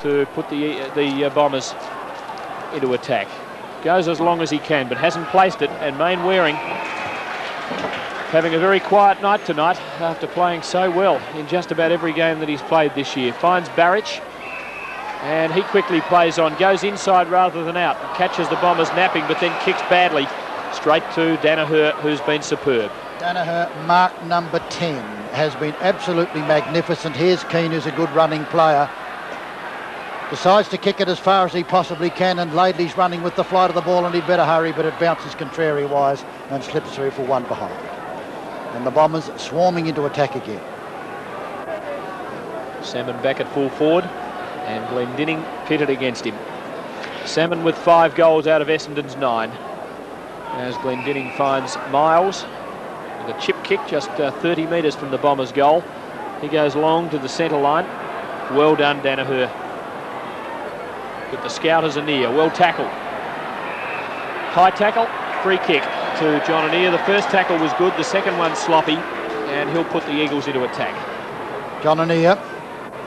to put the Bombers into attack. Goes as long as he can, but hasn't placed it, and Mainwaring having a very quiet night tonight after playing so well in just about every game that he's played this year. Finds Barrich, and he quickly plays on, goes inside rather than out, catches the Bombers napping, but then kicks badly straight to Danaher, who's been superb. Danaher, mark number 10, has been absolutely magnificent. Here's Keane, who's a good running player. Decides to kick it as far as he possibly can, and Laidley's running with the flight of the ball, and he'd better hurry, but it bounces contrary-wise and slips through for one behind. And the Bombers swarming into attack again. Salmon back at full forward, and Glendinning pitted against him. Salmon with 5 goals out of Essendon's 9. As Glendinning finds Miles with a chip kick just 30 metres from the Bombers' goal. He goes long to the centre line. Well done, Danaher. But the Scouters are near. Well tackled. High tackle, free kick to John Anea. The first tackle was good, the second one sloppy, and he'll put the Eagles into attack. John Anea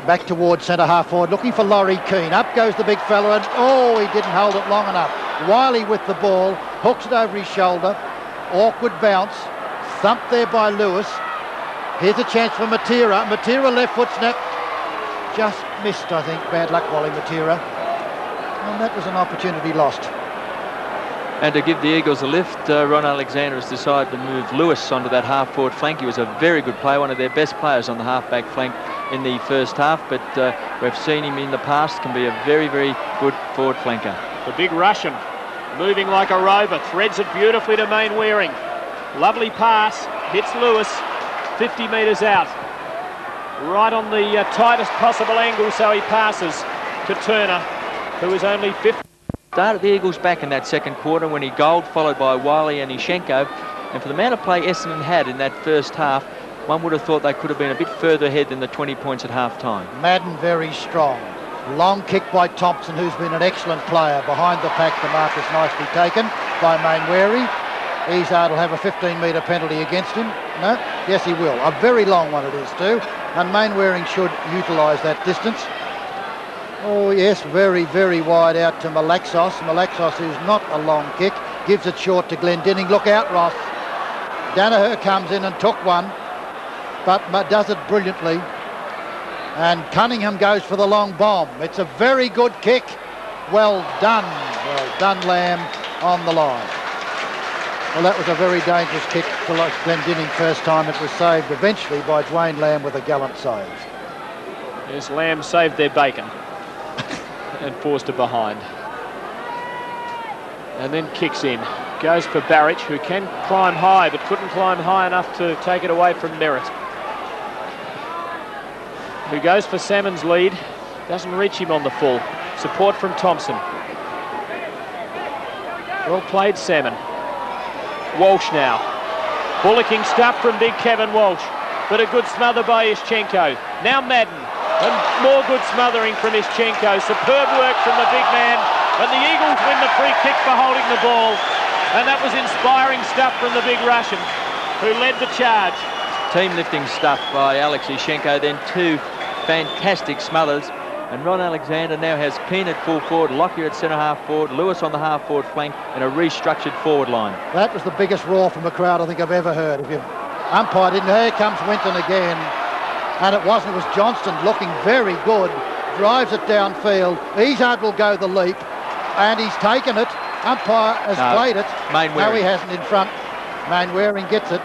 back towards centre half forward, looking for Laurie Keane. Up goes the big fella, and oh, he didn't hold it long enough. Wiley with the ball, hooks it over his shoulder. Awkward bounce, thumped there by Lewis. Here's a chance for Matera. Matera left foot snap, just missed, I think. Bad luck, Wally Matera. And that was an opportunity lost. And to give the Eagles a lift, Ron Alexander has decided to move Lewis onto that half-forward flank. He was a very good player, one of their best players on the half-back flank in the first half, but we've seen him in the past, can be a very, very good forward flanker. The big Russian, moving like a rover, threads it beautifully to Mainwaring. Lovely pass, hits Lewis, 50 metres out. Right on the tightest possible angle, so he passes to Turner, who is only 50. Started the Eagles back in that second quarter when he goaled, followed by Wiley and Ishenko. And for the amount of play Essendon had in that first half, one would have thought they could have been a bit further ahead than the 20 points at half-time. Madden very strong. Long kick by Thompson, who's been an excellent player. Behind the pack, the mark is nicely taken by Mainwaring. Izard will have a 15-metre penalty against him. No? Yes, he will. A very long one it is too. And Mainwaring should utilise that distance. Oh, yes, very, very wide out to Malaxos. Malaxos, who's not a long kick, gives it short to Glendinning. Look out, Ross. Danaher comes in and took one, but does it brilliantly. And Cunningham goes for the long bomb. It's a very good kick. Well done. Well done, Lamb, on the line. Well, that was a very dangerous kick for Glendinning first time. It was saved eventually by Dwayne Lamb with a gallant save. Yes, Lamb saved their bacon and forced it behind. And then kicks in. Goes for Barrich, who can climb high, but couldn't climb high enough to take it away from Merritt. Who goes for Salmon's lead. Doesn't reach him on the full. Support from Thompson. Well played, Salmon. Walsh now. Bullocking stuff from big Kevin Walsh, but a good smother by Ischenko. Now Madden, and more good smothering from Ischenko. Superb work from the big man, and the Eagles win the free kick for holding the ball. And that was inspiring stuff from the big Russian, who led the charge. Team lifting stuff by Alex Ischenko, then 2 fantastic smothers. And Ron Alexander now has Keane at full forward, Lockyer at centre half forward, Lewis on the half forward flank, and a restructured forward line. That was the biggest roar from a crowd I think I've ever heard. If you umpire didn't, here comes Winton again. And it wasn't, it was Johnston looking very good, drives it downfield. Izard will go the leap, and he's taken it. Umpire has played it. No, he hasn't in front. Mainwaring gets it.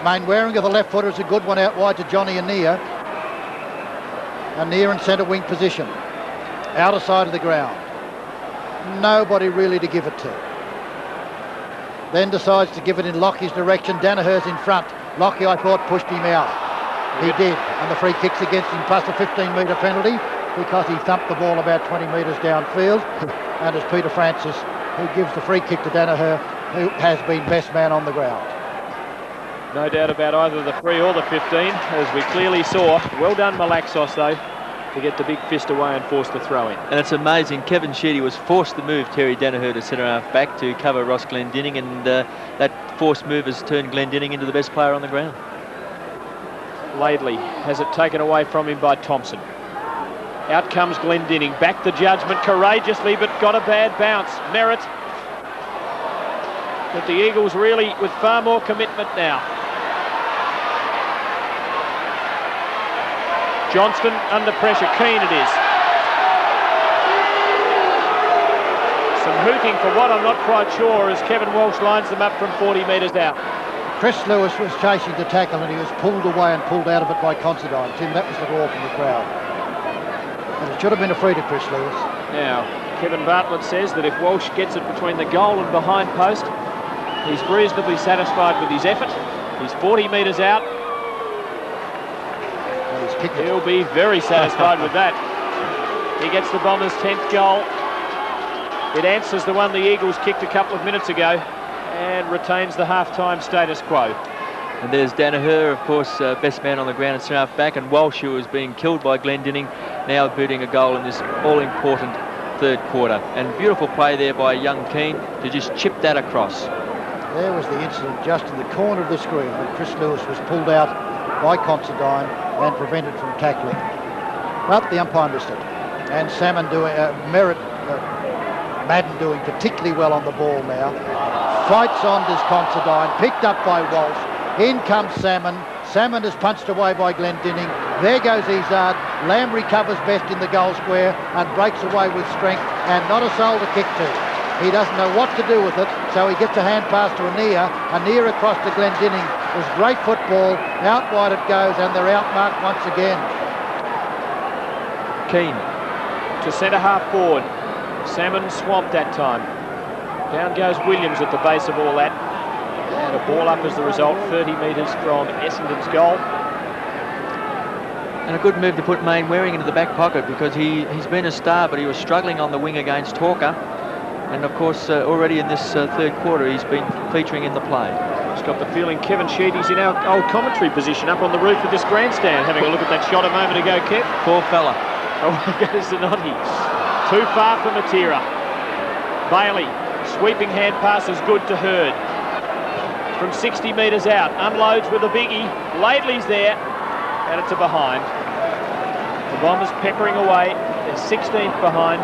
Mainwaring of the left footer is a good one out wide to Johnny Anea. Anea in centre wing position. Outer side of the ground. Nobody really to give it to. Then decides to give it in Locky's direction. Danaher's in front. Locky, I thought, pushed him out. He did. And the free kick's against him, plus a 15-metre penalty, because he thumped the ball about 20 metres downfield. And it's Peter Francis who gives the free kick to Danaher, who has been best man on the ground. No doubt about either the 3 or the 15, as we clearly saw. Well done, Malaxos, though, to get the big fist away and force the throw in. And it's amazing, Kevin Sheedy was forced to move Terry Danaher to centre half back to cover Ross Glendinning, and that forced move has turned Glendinning into the best player on the ground. Laidley has it taken away from him by Thompson. Out comes Glendinning, back the judgment courageously, but got a bad bounce. Merritt. But the Eagles really with far more commitment now. Johnston under pressure, Keane it is. Some hooting for what I'm not quite sure as Kevin Walsh lines them up from 40 metres out. Chris Lewis was chasing the tackle and he was pulled away and pulled out of it by Considine. Tim, that was the roar from the crowd. And it should have been a free to Chris Lewis. Now, Kevin Bartlett says that if Walsh gets it between the goal and behind post, he's reasonably satisfied with his effort. He's 40 metres out. And he's kicked it. He'll be very satisfied with that. He gets the Bombers' 10th goal. It answers the one the Eagles kicked a couple of minutes ago and retains the half-time status quo. And there's Danaher, of course, best man on the ground at centre half back, and Walsh, who was being killed by Glendinning, now booting a goal in this all-important third quarter. And beautiful play there by young Keane to just chip that across. There was the incident just in the corner of the screen when Chris Lewis was pulled out by Considine and prevented from tackling. But the umpire missed it. And Salmon doing, Madden doing particularly well on the ball now. Fights on this Considine, picked up by Walsh. In comes Salmon. Salmon is punched away by Glendinning. There goes Izzard. Lamb recovers best in the goal square and breaks away with strength and not a soul to kick to. He doesn't know what to do with it, so he gets a hand pass to Anea. Anea across to Glendinning. It was great football. Out wide it goes and they're outmarked once again. Keane to centre half forward. Salmon swamped that time. Down goes Williams at the base of all that. And a ball up as the result, 30 metres from Essendon's goal. And a good move to put Mainwaring into the back pocket because he's been a star, but he was struggling on the wing against Hawker. And of course, already in this third quarter, he's been featuring in the play. Just got the feeling Kevin Sheedy's in our old commentary position up on the roof of this grandstand, having a look at that shot a moment ago, Kev. Poor fella. Oh, there goes Zanotti. Too far for Matera. Bailey, sweeping hand pass is good to Hurd. From 60 metres out, unloads with a biggie. Laidley's there, and it's a behind. The Bombers peppering away. They're 16th behind.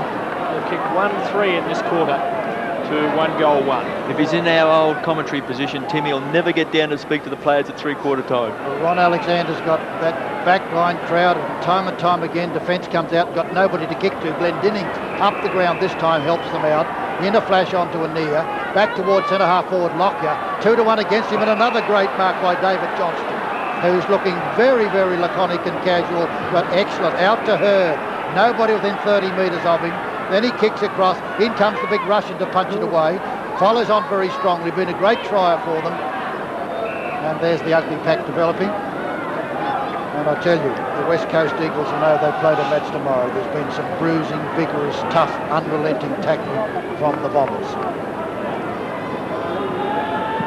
They've kicked 1-3 in this quarter to 1-1. If he's in our old commentary position, Timmy will never get down to speak to the players at three-quarter time. Well, Ron Alexander's got that back line crowd, and time again, defence comes out, got nobody to kick to. Glendinning up the ground this time helps them out. In a flash onto Anea, back towards centre half forward Lockyer. 2-1 against him, and another great mark by David Johnston, who's looking very, very laconic and casual, but excellent. Out to Hurd. Nobody within 30 metres of him. Then he kicks across. In comes the big Russian to punch it away. Follows on very strongly. Been a great trier for them. And there's the ugly pack developing. And I tell you, the West Coast Eagles will know they've played a match tomorrow. There's been some bruising, vigorous, tough, unrelenting tackling from the Bombers.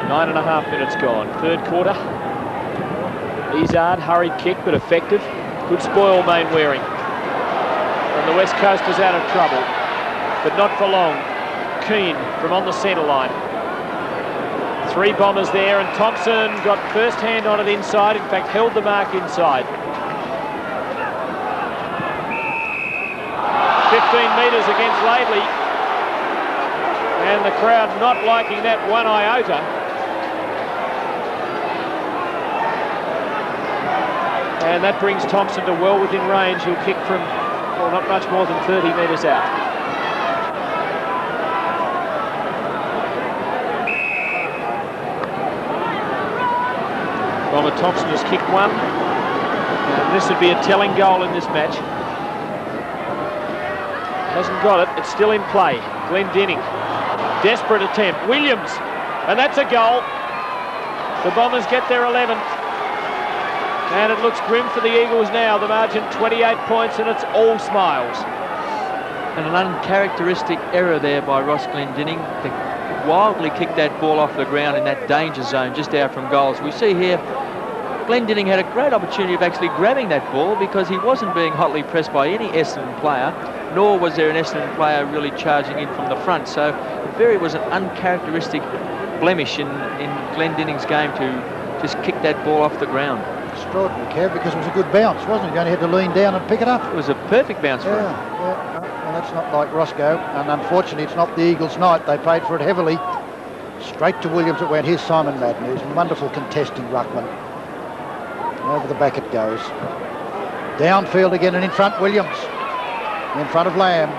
9.5 minutes gone. Third quarter. Izzard, hurried kick, but effective. Good spoil, Mainwaring. And the West Coast is out of trouble, but not for long. Keane from on the centre line. 3 Bombers there, and Thompson got first hand on it inside. In fact, held the mark inside. 15 metres against Laidley. And the crowd not liking that one iota. And that brings Thompson to well within range. He'll kick from, well, not much more than 30 metres out. Robert Thompson has kicked one. And this would be a telling goal in this match. Hasn't got it. It's still in play. Glendinning. Desperate attempt. Williams. And that's a goal. The Bombers get their 11th. And it looks grim for the Eagles now. The margin 28 points, and it's all smiles. And an uncharacteristic error there by Ross Glendinning. They wildly kicked that ball off the ground in that danger zone just out from goals. We see here Glendinning had a great opportunity of actually grabbing that ball because he wasn't being hotly pressed by any Essendon player, nor was there an Essendon player really charging in from the front. So it was an uncharacteristic blemish in Glendinning's game to just kick that ball off the ground. extraordinary, Kev, because it was a good bounce, wasn't it? You only had to lean down and pick it up. It was a perfect bounce for him. Yeah. Well, that's not like Roscoe, and unfortunately it's not the Eagles' night. They paid for it heavily. Straight to Williams it went. Here's Simon Madden, who's a wonderful contesting ruckman. Over the back it goes. Downfield again and in front Williams. In front of Lamb.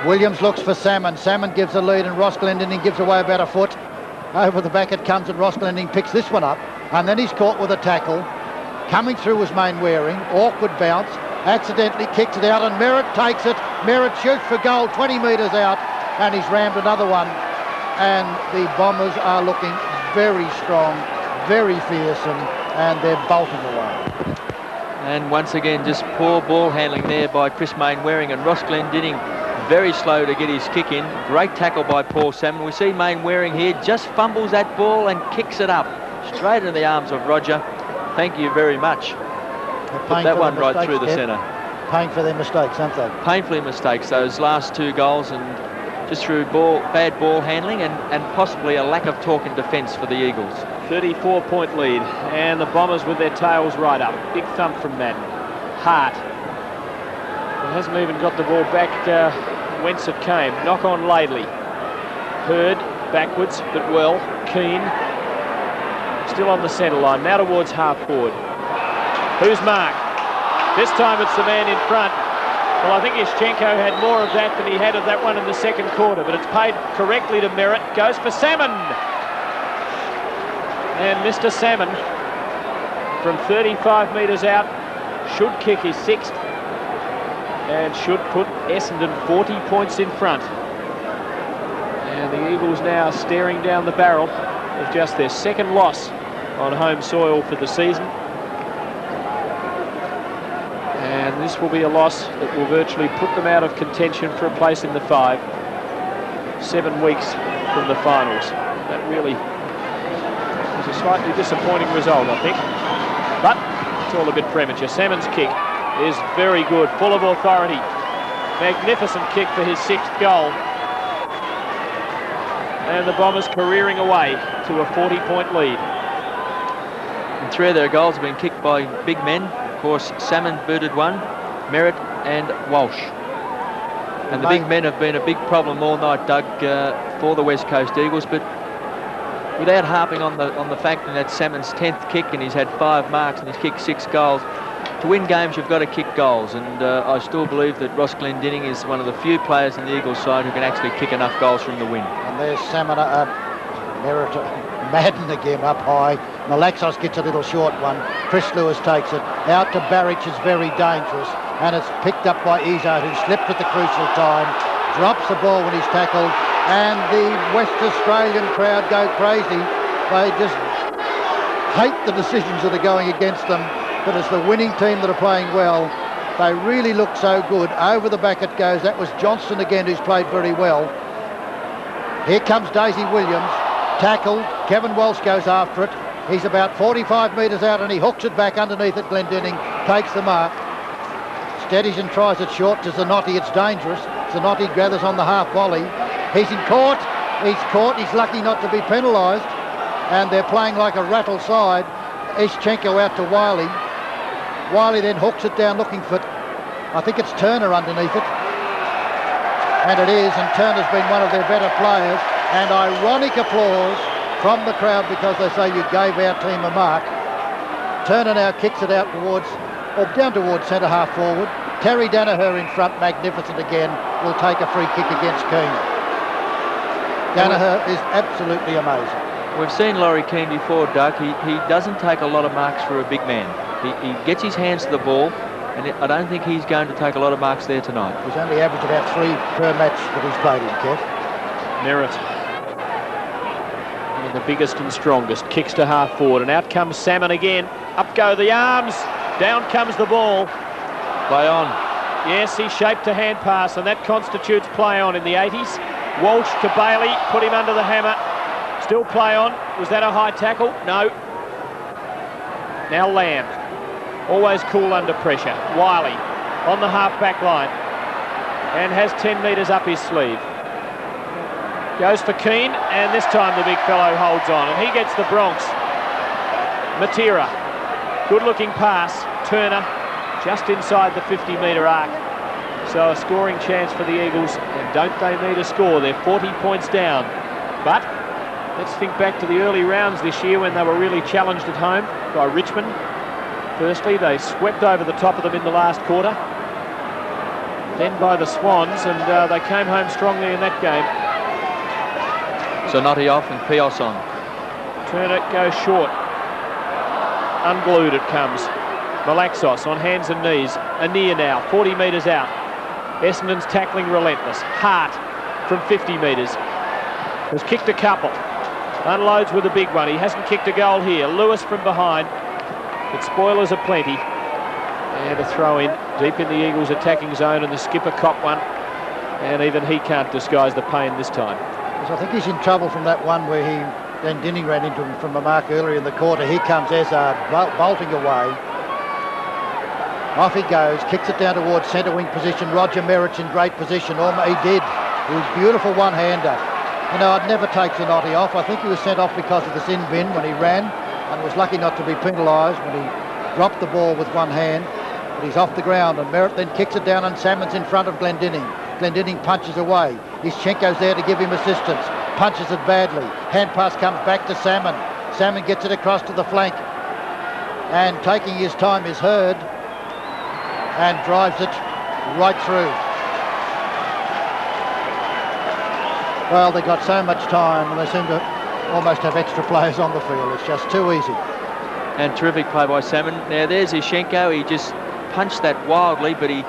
Williams looks for Salmon. Salmon gives the lead and Ross Glendinning gives away about a foot. Over the back it comes and Ross Glendinning picks this one up. And then he's caught with a tackle. Coming through was Main Waring. Awkward bounce. Accidentally kicks it out and Merritt takes it. Merritt shoots for goal 20 metres out and he's rammed another one. And the Bombers are looking very strong, very fearsome, and they're bolting away. And once again, just poor ball handling there by Chris Mainwaring, and Ross Glendinning very slow to get his kick in. Great tackle by Paul Salmon. We see Mainwaring here, just fumbles that ball and kicks it up straight into the arms of Roger. Thank you very much. Put that one right through the centre. Paying for their mistakes, aren't they? Painfully mistakes, those last two goals, and just through bad ball handling and possibly a lack of talk in defence for the Eagles. 34-point lead, and the Bombers with their tails right up. Big thump from Madden. Hart. He hasn't even got the ball back whence it came. Knock on Laidley. Hurd backwards, but well. Keane still on the centre line. Now towards half forward. Who's Mark? This time it's the man in front. Well, I think Ischenko had more of that than he had of that one in the second quarter, but it's paid correctly to Merritt. Goes for Salmon. And Mr. Salmon, from 35 metres out, should kick his sixth and should put Essendon 40 points in front. And the Eagles now staring down the barrel of just their second loss on home soil for the season. And this will be a loss that will virtually put them out of contention for a place in the 5. 7 weeks from the finals. That really was a slightly disappointing result, I think. But it's all a bit premature. Salmon's kick is very good, full of authority. Magnificent kick for his 6th goal. And the Bombers careering away to a 40-point lead. And 3 of their goals have been kicked by big men. Of course, Salmon booted one, Merritt and Walsh. And the big men have been a big problem all night, Doug, for the West Coast Eagles. But without harping on the fact that that's Salmon's 10th kick and he's had 5 marks and he's kicked 6 goals, to win games you've got to kick goals. And I still believe that Ross Glendinning is one of the few players in the Eagles side who can actually kick enough goals from the win. And there's Salmon, Merritt, Madden again up high. Malaxos gets a little short one. Chris Lewis takes it. Out to Barrich is very dangerous. And it's picked up by Izzard, who slipped at the crucial time. Drops the ball when he's tackled. And the West Australian crowd go crazy. They just hate the decisions that are going against them. But as the winning team that are playing well, they really look so good. Over the back it goes. That was Johnston again, who's played very well. Here comes Daisy Williams. Tackled. Kevin Walsh goes after it. He's about 45 metres out and he hooks it back underneath it. Glendinning takes the mark. Steadies and tries it short to Zanotti. It's dangerous. Zanotti gathers on the half volley. He's in court. He's caught. He's lucky not to be penalised. And they're playing like a rattle side. Ischenko out to Wiley. Wiley then hooks it down looking for, I think it's Turner underneath it. And it is, and Turner's been one of their better players. And ironic applause from the crowd because they say you gave our team a mark. Turner now kicks it out towards, or down towards centre half forward. Terry Danaher in front, magnificent again, will take a free kick against Keane. Danaher is absolutely amazing. We've seen Laurie Keane before, Doug. He doesn't take a lot of marks for a big man. He gets his hands to the ball, and I don't think he's going to take a lot of marks there tonight. He's only averaged about 3 per match that he's played in, Kev. Merritt, the biggest and strongest, kicks to half forward, and out comes Salmon again. Up go the arms, down comes the ball. Play on. Yes, he shaped a hand pass, and that constitutes play on in the 80s. Walsh to Bailey, put him under the hammer. Still play on. Was that a high tackle? No. Now Lamb, always cool under pressure. Wiley on the half-back line and has 10 metres up his sleeve. Goes for Keane, and this time the big fellow holds on, and he gets the Bronx. Matera, good looking pass. Turner just inside the 50-metre arc. So a scoring chance for the Eagles, and don't they need a score? They're 40 points down. But let's think back to the early rounds this year when they were really challenged at home by Richmond. Firstly, they swept over the top of them in the last quarter. Then by the Swans, and they came home strongly in that game. So Notty off and Pios on. Turner goes short. Unglued it comes. Malaxos on hands and knees. Anir now, 40 metres out. Essendon's tackling relentless. Hart from 50 metres. Has kicked a couple. Unloads with a big one. He hasn't kicked a goal here. Lewis from behind. But spoilers are plenty. And a throw in deep in the Eagles' attacking zone, and the skipper caught one. And even he can't disguise the pain this time. I think he's in trouble from that one where Glendinning ran into him from a mark earlier in the quarter. Here comes Ezard bolting away. Off he goes, kicks it down towards centre wing position. Roger Merritt's in great position. He did. He was beautiful one-hander. You know, I'd never take Zanotti off. I think he was sent off because of the sin bin when he ran, and was lucky not to be penalised when he dropped the ball with one hand. But he's off the ground, and Merritt then kicks it down, and Salmon's in front of Glendinning. Glendinning punches away. Ischenko's there to give him assistance. Punches it badly. Hand pass comes back to Salmon. Salmon gets it across to the flank. And taking his time is Hurd. And drives it right through. Well, they got so much time, and they seem to almost have extra players on the field. It's just too easy. And terrific play by Salmon. Now there's Ischenko. He just punched that wildly, but he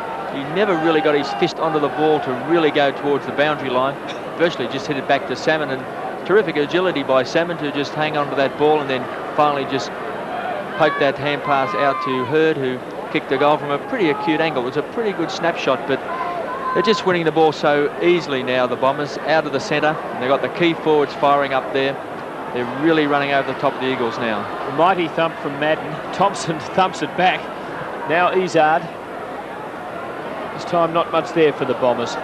never really got his fist onto the ball to really go towards the boundary line. Virtually just hit it back to Salmon, and terrific agility by Salmon to just hang on to that ball and then finally just poke that hand pass out to Hurd, who kicked the goal from a pretty acute angle. It was a pretty good snapshot, but they're just winning the ball so easily now, the Bombers, out of the centre. They've got the key forwards firing up there. They're really running over the top of the Eagles now. A mighty thump from Madden. Thompson thumps it back. Now Ezard. This time not much there for the Bombers.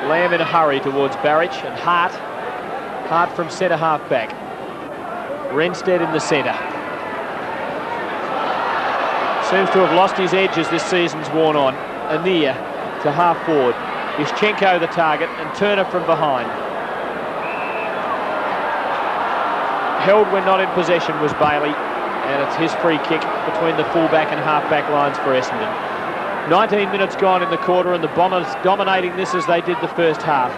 Lamb in a hurry towards Barrich, and Hart. Hart from centre half back. Renstead in the centre. Seems to have lost his edge as this season's worn on. Anir to half forward. Ischenko the target, and Turner from behind. Held when not in possession was Bailey, and it's his free kick between the fullback and half-back lines for Essendon. 19 minutes gone in the quarter, and the Bombers dominating this as they did the first half.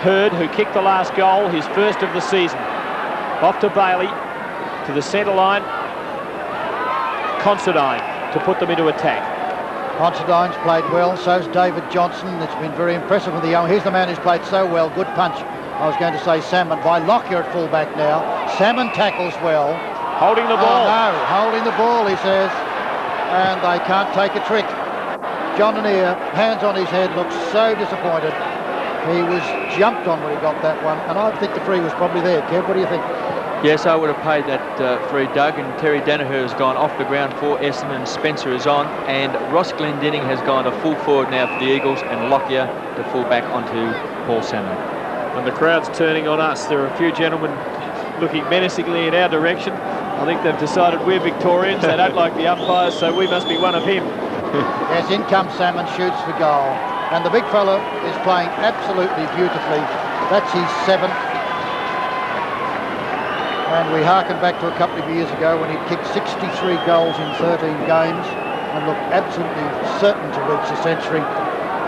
Hurd, who kicked the last goal, his first of the season. Off to Bailey, to the centre line. Considine to put them into attack. Considine's played well, so's David Johnson. It's been very impressive with the young. Here's the man who's played so well. Good punch. I was going to say Salmon by Lockyer at fullback now. Salmon tackles well. Holding the ball. Oh, no, holding the ball, he says. And they can't take a trick. John Anir, hands on his head, looks so disappointed. He was jumped on when he got that one, and I think the free was probably there. Kev, what do you think? Yes, I would have paid that free, Doug, and Terry Danaher has gone off the ground for Essendon. Spencer is on, and Ross Glendinning has gone to full forward now for the Eagles, and Lockyer to full back onto Paul Salmon. And the crowd's turning on us. There are a few gentlemen looking menacingly in our direction. I think they've decided we're Victorians. They don't like the umpires, so we must be one of him. Yes, in comes Salmon, shoots for goal. And the big fella is playing absolutely beautifully. That's his 7th. And we harken back to a couple of years ago when he kicked 63 goals in 13 games and looked absolutely certain to reach the century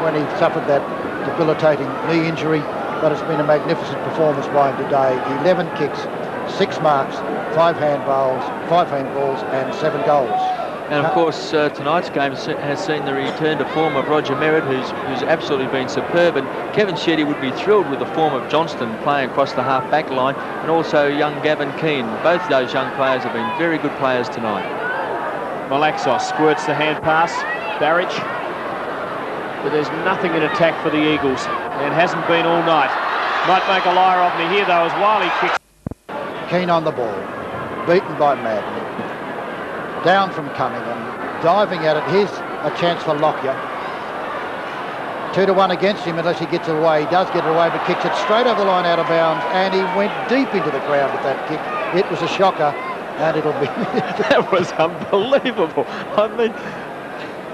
when he suffered that debilitating knee injury. But it's been a magnificent performance by him today. 11 kicks, 6 marks, 5 handballs and 7 goals. And of course, tonight's game has seen the return to form of Roger Merritt, who's absolutely been superb. And Kevin Shetty would be thrilled with the form of Johnston playing across the half-back line, and also young Gavin Keane. Both those young players have been very good players tonight. Malaxos squirts the hand pass. Barrich. But there's nothing in attack for the Eagles, and hasn't been all night. Might make a liar of me here, though, as Wiley kicks. Keane on the ball. Beaten by Madden. Down from Cunningham, diving at it. Here's a chance for Lockyer. 2-1 against him unless he gets it away. He does get it away, but kicks it straight over the line out of bounds, and he went deep into the ground with that kick. It was a shocker. And it'll be... That was unbelievable. I mean,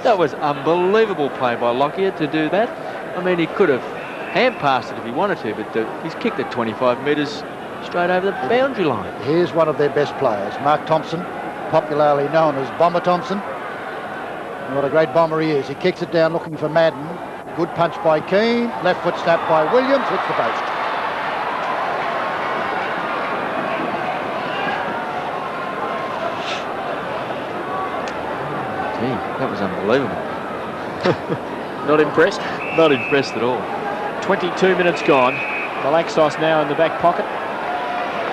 that was unbelievable play by Lockyer to do that. I mean, he could have hand passed it if he wanted to, but he's kicked it 25 metres straight over the boundary line. Here's one of their best players, Mark Thompson, popularly known as Bomber Thompson. And what a great bomber he is. He kicks it down looking for Madden. Good punch by Keane. Left foot snap by Williams. Hits the post. Gee, that was unbelievable. Not impressed? Not impressed at all. 22 minutes gone. Malaxos now in the back pocket.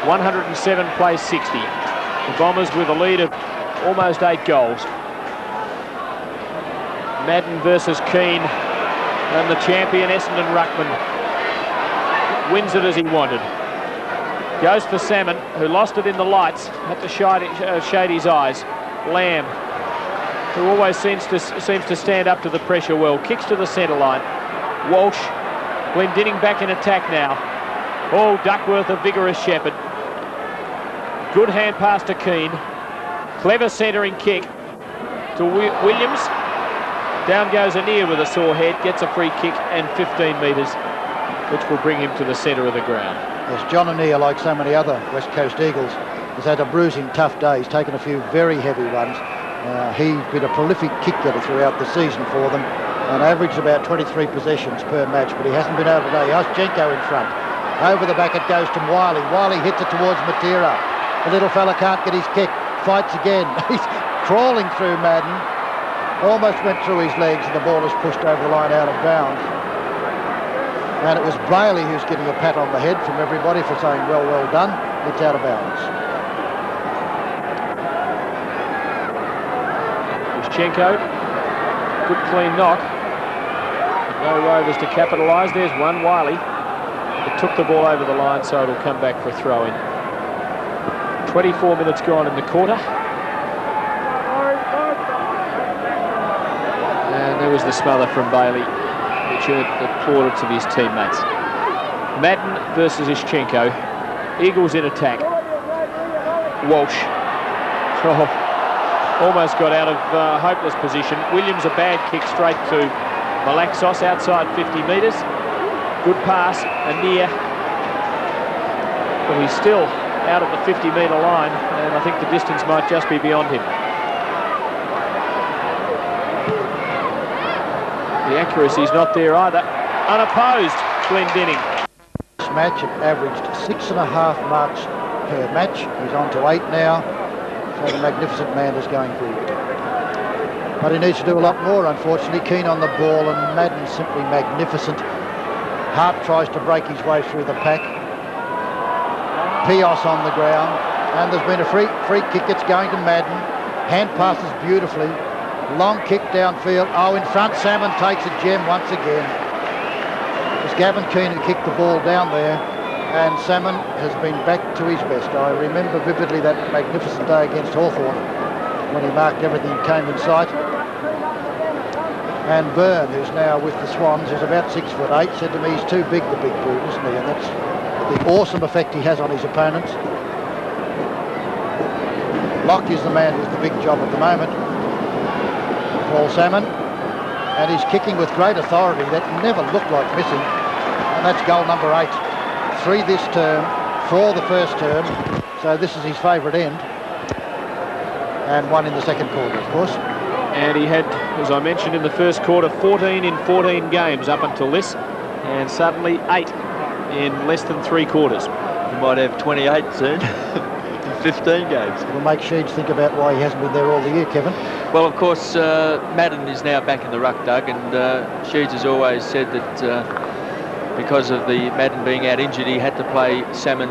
107 plays 60. The Bombers with a lead of almost 8 goals. Madden versus Keane, and the champion Essendon ruckman wins it as he wanted. Goes for Salmon, who lost it in the lights, had to shade his eyes. Lamb, who always seems to stand up to the pressure well, kicks to the centre line. Walsh, Glendinning back in attack now. Oh, Duckworth, a vigorous shepherd. Good hand pass to Keane. Clever centering kick to Williams. Down goes Anir with a sore head, gets a free kick and 15 metres, which will bring him to the centre of the ground. Yes, John Anir, like so many other West Coast Eagles, has had a bruising tough day. He's taken a few very heavy ones. He's been a prolific kick getter throughout the season for them, and averaged about 23 possessions per match, but he hasn't been able today. Oshchenko in front. Over the back it goes to Wiley. Wiley hits it towards Matera. The little fella can't get his kick. Fights again. He's crawling through Madden. Almost went through his legs and the ball is pushed over the line out of bounds. And it was Bailey who's getting a pat on the head from everybody for saying, well done. It's out of bounds. Oshchenko, good clean knock. No Rovers to capitalise. There's one, Wiley. It took the ball over the line, so it'll come back for a throw-in. 24 minutes gone in the quarter. And there was the smother from Bailey, which earned the plaudits of his teammates. Madden versus Oshchenko. Eagles in attack. Walsh. Oh, almost got out of hopeless position. Williams, a bad kick straight to Malaxos outside 50 metres. Good pass, Anir. But he's still out at the 50-metre line, and I think the distance might just be beyond him. The accuracy's not there either. Unopposed, Glendinning. This match it averaged 6.5 marks per match. He's on to 8 now. So the magnificent man is going forward. But he needs to do a lot more, unfortunately. Keane on the ball and Madden simply magnificent. Hart tries to break his way through the pack. Pios on the ground. And there's been a free kick. It's going to Madden. Hand passes beautifully. Long kick downfield. Oh, in front, Salmon takes a gem once again. It was Gavin Keane who kicked the ball down there, and Salmon has been back to his best. I remember vividly that magnificent day against Hawthorn when he marked everything that came in sight. And Byrne, who's now with the Swans, is about 6'8", said to me he's too big, the big brute, isn't he? And that's the awesome effect he has on his opponents. Locke is the man with the big job at the moment. Paul Salmon, and he's kicking with great authority. That never looked like missing, and that's goal number 8. 3 this term, 4 the first term, so this is his favourite end, and 1 in the second quarter, of course. And he had, as I mentioned in the first quarter, 14 in 14 games up until this, and suddenly 8 in less than 3 quarters. He might have 28 soon. 15 games. It'll make Sheeds think about why he hasn't been there all the year, Kevin. Well, of course, Madden is now back in the ruck, Doug, and Sheeds has always said that because of the Madden being out injured, he had to play Salmon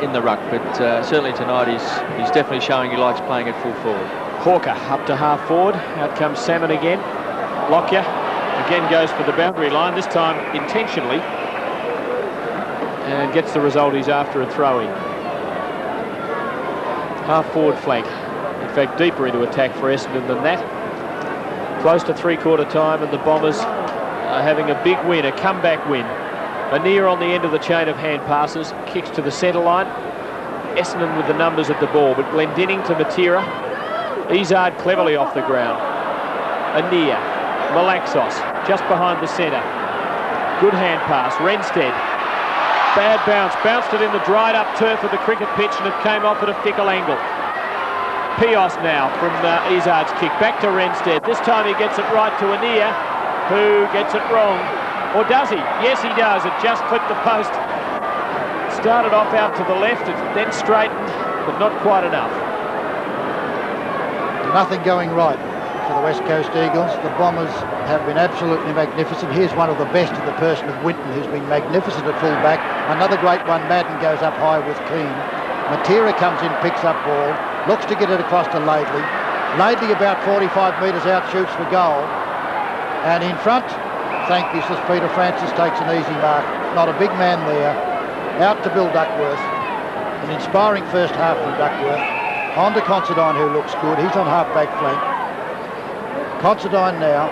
in the ruck. But certainly tonight he's definitely showing he likes playing at full forward. Hawker up to half forward. Out comes Salmon again. Lockyer again goes for the boundary line, this time intentionally, and gets the result he's after, a throw-in. Half-forward flank. In fact, deeper into attack for Essendon than that. Close to three-quarter time, and the Bombers are having a big win, a comeback win. Anir on the end of the chain of hand passes, kicks to the centre line. Essendon with the numbers at the ball, but Glendinning to Matera. Izard cleverly off the ground. Anir, Malaxos just behind the centre. Good hand pass. Renstead. Bad bounce. Bounced it in the dried up turf of the cricket pitch and it came off at a fickle angle. Pios now from Izard's kick. Back to Renstead. This time he gets it right to Anir, who gets it wrong. Or does he? Yes, he does. It just clipped the post. Started off out to the left, it then straightened, but not quite enough. Nothing going right for the West Coast Eagles. The Bombers have been absolutely magnificent. Here's one of the best in the person of Winton, who's been magnificent at full back. Another great one, Madden goes up high with Keane. Matera comes in, picks up ball, looks to get it across to Laidley. Laidley about 45 metres out, shoots for goal. And in front, thank goodness, Peter Francis takes an easy mark. Not a big man there. Out to Bill Duckworth. An inspiring first half from Duckworth. On to Considine, who looks good. He's on half-back flank. Considine now.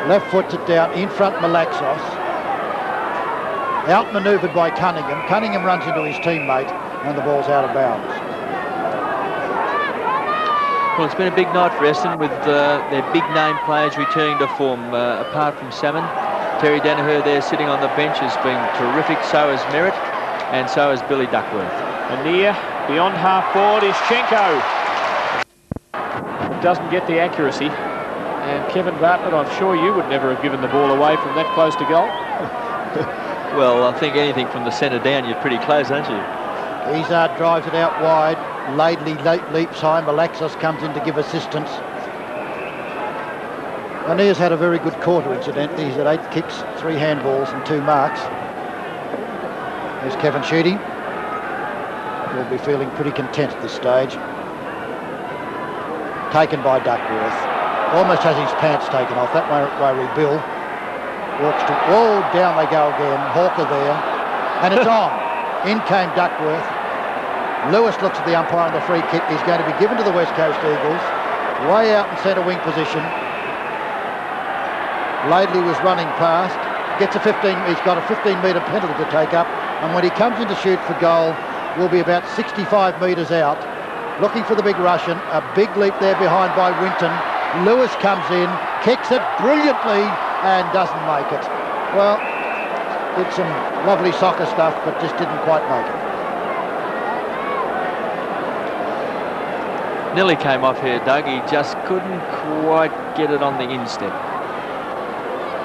Left foots it down. In front, Malaxos. Outmanoeuvred by Cunningham. Cunningham runs into his teammate and the ball's out of bounds. Well, it's been a big night for Essendon with their big-name players returning to form. Apart from Salmon, Terry Danaher there sitting on the bench has been terrific. So has Merritt, and so has Billy Duckworth. Anir beyond half forward is Schenko. Doesn't get the accuracy. And Kevin Bartlett, I'm sure you would never have given the ball away from that close to goal. Well, I think anything from the centre down, you're pretty close, aren't you? Izard drives it out wide. Laidley leaps high. Malaxos comes in to give assistance. Anir's had a very good quarter, incidentally. He's had 8 kicks, 3 handballs and 2 marks. There's Kevin Sheedy. He'll be feeling pretty content at this stage. Taken by Duckworth. Almost has his pants taken off. That won't worry Bill. Walks to... Oh, down they go again. Hawker there. And it's on. In came Duckworth. Lewis looks at the umpire on the free kick. He's going to be given to the West Coast Eagles. Way out in centre wing position. Laidley was running past. Gets a 15... He's got a 15-metre penalty to take up. And when he comes in to shoot for goal, will be about 65 metres out. Looking for the big Russian. A big leap there behind by Winton. Lewis comes in, kicks it brilliantly and doesn't make it. Well, did some lovely soccer stuff, but just didn't quite make it. Nearly came off here, Doug. He just couldn't quite get it on the instep.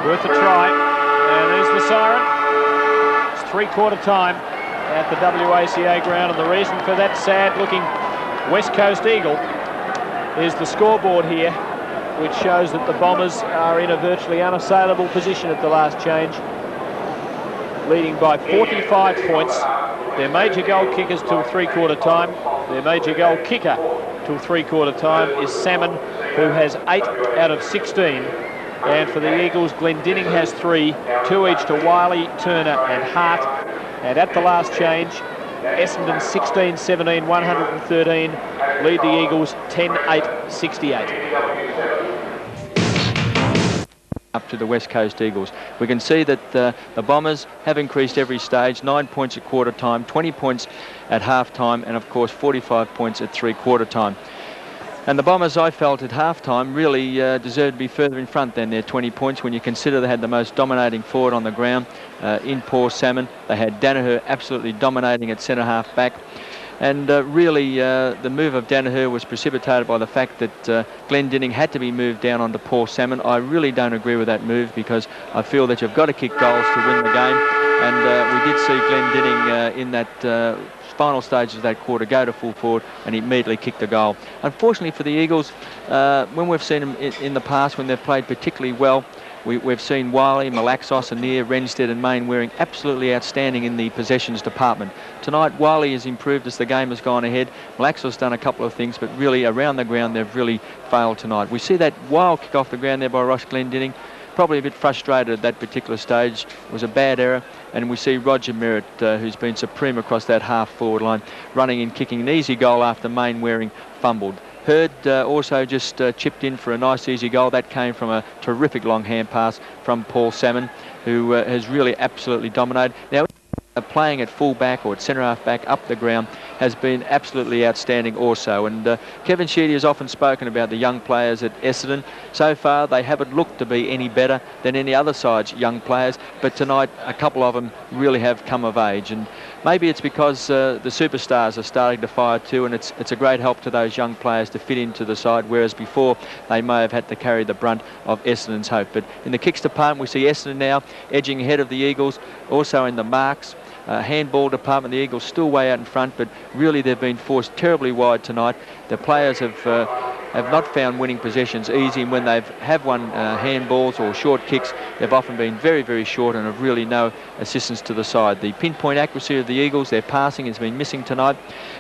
Worth a try. And there's the siren. It's 3/4 time at the WACA ground, and the reason for that sad-looking West Coast Eagle is the scoreboard here, which shows that the Bombers are in a virtually unassailable position at the last change, leading by 45 points. Their major goal kickers till 3/4 time. Their major goal kicker till 3/4 time is Salmon, who has 8 out of 16. And for the Eagles, Glendinning has 3, 2 each to Wiley, Turner and Hart. And at the last change, Essendon 16-17, 113, lead the Eagles 10-8, 68. Up to the West Coast Eagles. We can see that the Bombers have increased every stage, 9 points at quarter time, 20 points at half time, and of course 45 points at 3/4 time. And the Bombers, I felt at half-time, really deserved to be further in front than their 20 points when you consider they had the most dominating forward on the ground in Paul Salmon. They had Danaher absolutely dominating at centre-half back. And really, the move of Danaher was precipitated by the fact that Glendinning had to be moved down onto Paul Salmon. I really don't agree with that move because I feel that you've got to kick goals to win the game. And we did see Glendinning in that final stages of that quarter go to full forward and immediately kick the goal. Unfortunately for the Eagles, when we've seen them in the past when they've played particularly well, we've seen Wiley, Malaxos, Anir, Renstead and Mainwaring absolutely outstanding in the possessions department. Tonight Wiley has improved as the game has gone ahead. Malaxos done a couple of things, but really around the ground they've really failed tonight. We see that wild kick off the ground there by Ross Glendinning. Probably a bit frustrated at that particular stage. It was a bad error. And we see Roger Merritt, who's been supreme across that half-forward line, running and kicking an easy goal after Mainwaring fumbled. Hurd also just chipped in for a nice easy goal. That came from a terrific long hand pass from Paul Salmon, who has really absolutely dominated. Now, playing at full-back or at centre-half-back up the ground has been absolutely outstanding also. And Kevin Sheedy has often spoken about the young players at Essendon. So far, they haven't looked to be any better than any other side's young players, but tonight a couple of them really have come of age. And maybe it's because the superstars are starting to fire too, and it's a great help to those young players to fit into the side, whereas before they may have had to carry the brunt of Essendon's hope. But in the kicks department, we see Essendon now edging ahead of the Eagles, also in the marks. Handball department, the Eagles still way out in front, but really they've been forced terribly wide tonight. The players have not found winning possessions easy, and when they have won handballs or short kicks, they've often been very, very short and have really no assistance to the side. The pinpoint accuracy of the Eagles, their passing has been missing tonight,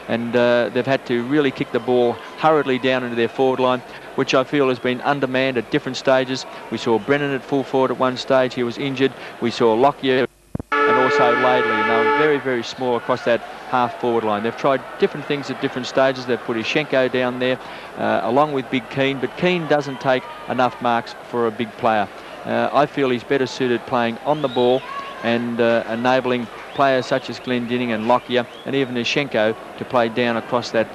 and they've had to really kick the ball hurriedly down into their forward line, which I feel has been undermanned at different stages. We saw Brennan at full forward at one stage, he was injured. We saw Lockyer and also Laidley, and they were very, very small across that half-forward line. They've tried different things at different stages. They've put Ishenko down there, along with Big Keane, but Keane doesn't take enough marks for a big player. I feel he's better suited playing on the ball and enabling players such as Glendinning and Lockyer and even Ishenko to play down across that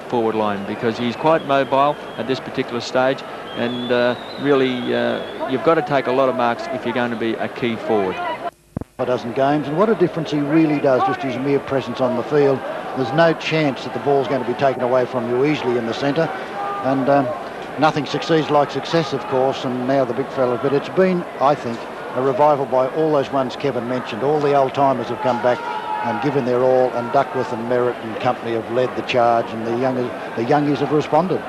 forward line, because he's quite mobile at this particular stage, and really you've got to take a lot of marks if you're going to be a key forward. A dozen games, and what a difference he really does, just his mere presence on the field. There's no chance that the ball's going to be taken away from you easily in the centre, and nothing succeeds like success, of course, and now the big fella. But it's been, I think, a revival by all those ones Kevin mentioned. All the old-timers have come back and given their all, and Duckworth and Merritt and company have led the charge, and the youngies have responded.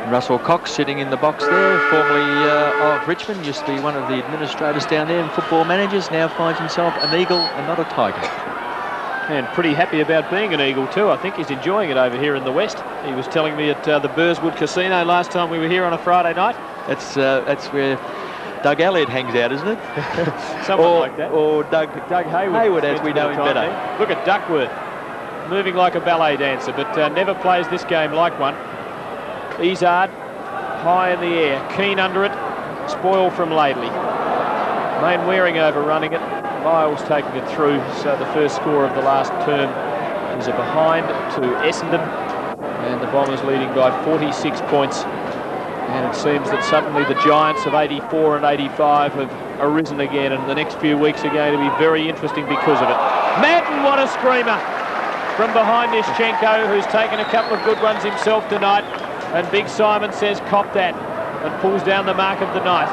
Russell Cox sitting in the box there, formerly of Richmond, used to be one of the administrators down there and football managers, now finds himself an Eagle and not a Tiger. And pretty happy about being an Eagle too. I think he's enjoying it over here in the West. He was telling me at the Burswood Casino last time we were here on a Friday night. That's where Doug Elliott hangs out, isn't it? Something like that. Or Doug Hayward, as we know him better. There. Look at Duckworth, moving like a ballet dancer, but never plays this game like one. Izard, high in the air, Keane under it, spoil from Laidley. Mainwaring overrunning it, Miles taking it through, so the first score of the last term is a behind to Essendon, and the Bombers leading by 46 points. And it seems that suddenly the Giants of 84 and 85 have arisen again, and the next few weeks are going to be very interesting because of it. Madden, what a screamer from behind Ischenko, who's taken a couple of good ones himself tonight. And Big Simon says, cop that, and pulls down the mark of the night.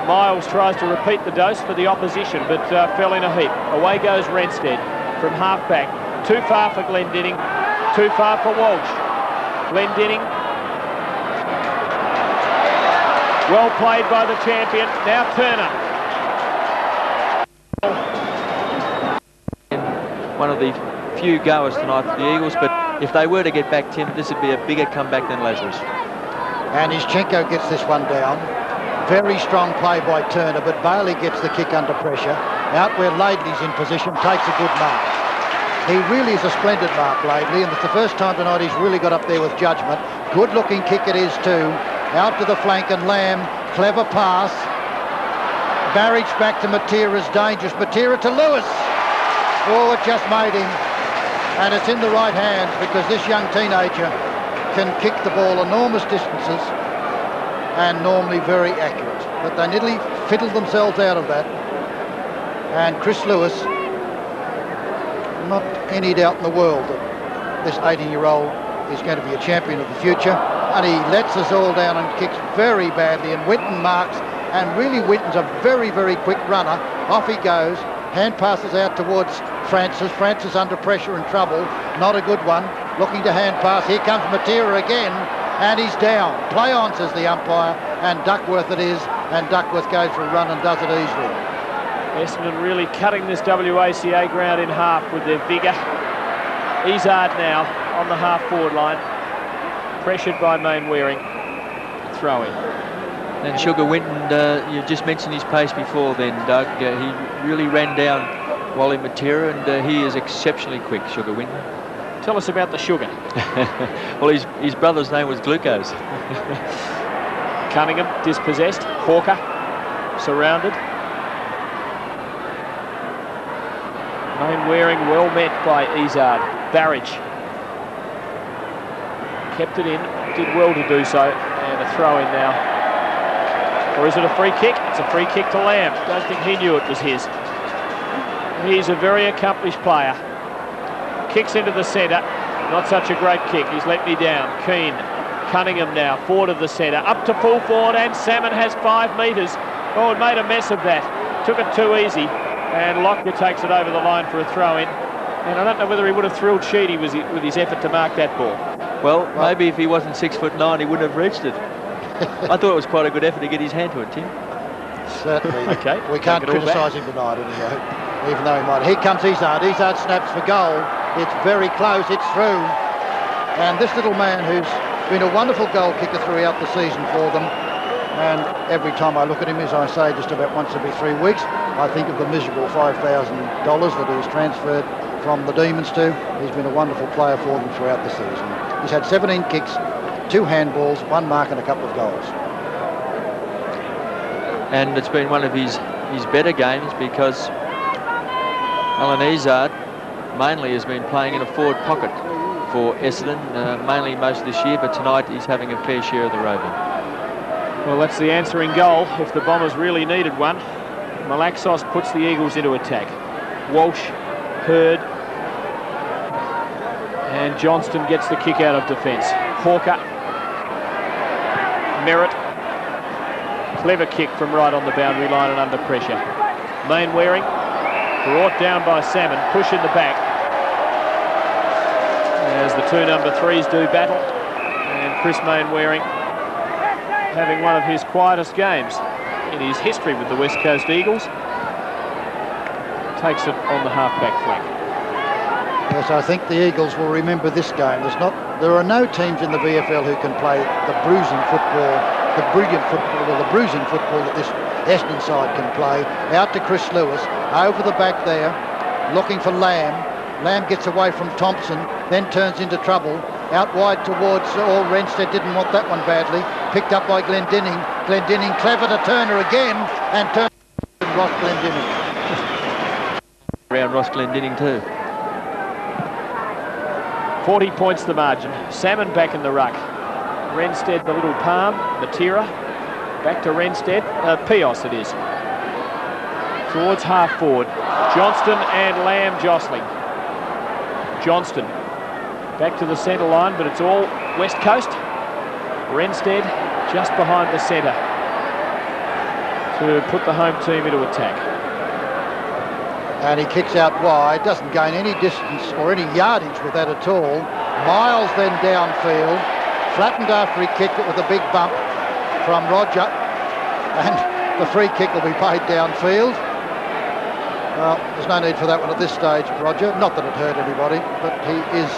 Miles tries to repeat the dose for the opposition, but fell in a heap. Away goes Renstead from half-back. Too far for Glendinning, too far for Walsh. Glendinning. Well played by the champion. Now Turner. One of the few goers tonight for the Eagles, but if they were to get back, Tim, this would be a bigger comeback than Lazarus. And Ischenko gets this one down. Very strong play by Turner, but Bailey gets the kick under pressure. Out where Laidley's in position, takes a good mark. He really is a splendid mark, Laidley, and it's the first time tonight he's really got up there with judgment. Good-looking kick it is too. Out to the flank, and Lamb, clever pass. Barrage back to Matera's dangerous. Matera to Lewis. Oh, it just made him. And it's in the right hands, because this young teenager can kick the ball enormous distances and normally very accurate. But they nearly fiddled themselves out of that. And Chris Lewis, not any doubt in the world that this 18-year-old is going to be a champion of the future. And he lets us all down and kicks very badly. And Winton marks, and really Winton's a very, very quick runner. Off he goes. Hand passes out towards Francis. Francis under pressure and trouble. Not a good one. Looking to hand pass. Here comes Matera again. And he's down. Play on, says the umpire. And Duckworth it is. And Duckworth goes for a run and does it easily. Essendon really cutting this WACA ground in half with their vigour. Izard now on the half-forward line. Pressured by Mainwaring. Throw in. And Sugar Winton, you just mentioned his pace before then, Doug. He really ran down Wally Matera, and he is exceptionally quick, Sugar Winton. Tell us about the Sugar. Well, his brother's name was Glucose. Cunningham dispossessed. Hawker surrounded. Mainwaring well met by Izzard. Barrage kept it in, did well to do so, and a throw in now. Or is it a free kick? It's a free kick to Lamb. Don't think he knew it was his. He's a very accomplished player. Kicks into the centre. Not such a great kick. He's let me down. Keane. Cunningham now. Forward of the centre. Up to full forward, and Salmon has 5 metres. Oh, it made a mess of that. Took it too easy. And Lockyer takes it over the line for a throw-in. And I don't know whether he would have thrilled Sheedy with his effort to mark that ball. Well, maybe if he wasn't 6'9", he wouldn't have reached it. I thought it was quite a good effort to get his hand to it, Tim. Certainly. Okay. We can't criticise him tonight, anyway, even though he might. Here comes Izzard. Izzard snaps for goal. It's very close. It's through. And this little man, who's been a wonderful goal kicker throughout the season for them, and every time I look at him, as I say, just about once every 3 weeks, I think of the miserable $5,000 that he was transferred from the Demons to. He's been a wonderful player for them throughout the season. He's had 17 kicks, 2 handballs, 1 mark and a couple of goals. And it's been one of his better games because Alan Izzard mainly has been playing in a forward pocket for Essendon, mainly most of this year, but tonight he's having a fair share of the roving. Well, that's the answering goal if the Bombers really needed one. Malaxos puts the Eagles into attack. Walsh, Hurd, and Johnston gets the kick out of defence. Hawker, Merritt, clever kick from right on the boundary line and under pressure. Mainwaring, brought down by Salmon, push in the back. As the 2 number 3s do battle, and Chris Mainwaring having one of his quietest games in his history with the West Coast Eagles. Takes it on the half-back flank. Yes, I think the Eagles will remember this game. There are no teams in the VFL who can play the bruising football, the brilliant football, or the bruising football that this Essendon side can play. Out to Chris Lewis, over the back there, looking for Lamb. Lamb gets away from Thompson, then turns into trouble. Out wide towards Renstead, didn't want that one badly. Picked up by Glendinning. Glendinning clever to Turner again, and Turner Ross Glendinning. Around Ross Glendinning too. 40 points the margin. Salmon back in the ruck. Renstead, the little palm. Matera. Back to Renstead. Pios it is. Towards half forward. Johnston and Lamb jostling. Johnston back to the centre line, but it's all West Coast. Renstead just behind the centre to put the home team into attack. And he kicks out wide, doesn't gain any distance or any yardage with that at all. Miles then downfield, flattened after he kicked it with a big bump from Roger, and the free kick will be paid downfield. Well, there's no need for that one at this stage, Roger. Not that it hurt anybody, but he is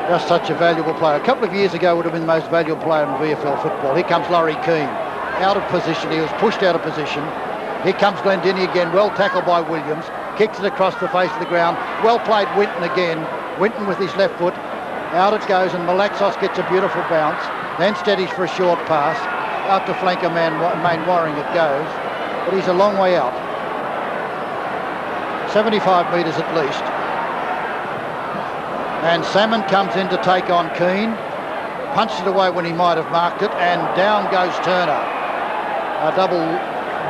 just such a valuable player. A couple of years ago would have been the most valuable player in VFL football. Here comes Laurie Keane, out of position. He was pushed out of position. Here comes Glendinning again, well tackled by Williams. Kicks it across the face of the ground. Well played Winton again. Winton with his left foot. Out it goes, and Malaxos gets a beautiful bounce. Then steadies for a short pass. Out to flanker Mainwaring it goes. But he's a long way out. 75 metres at least. And Salmon comes in to take on Keane. Punched it away when he might have marked it, and down goes Turner. A double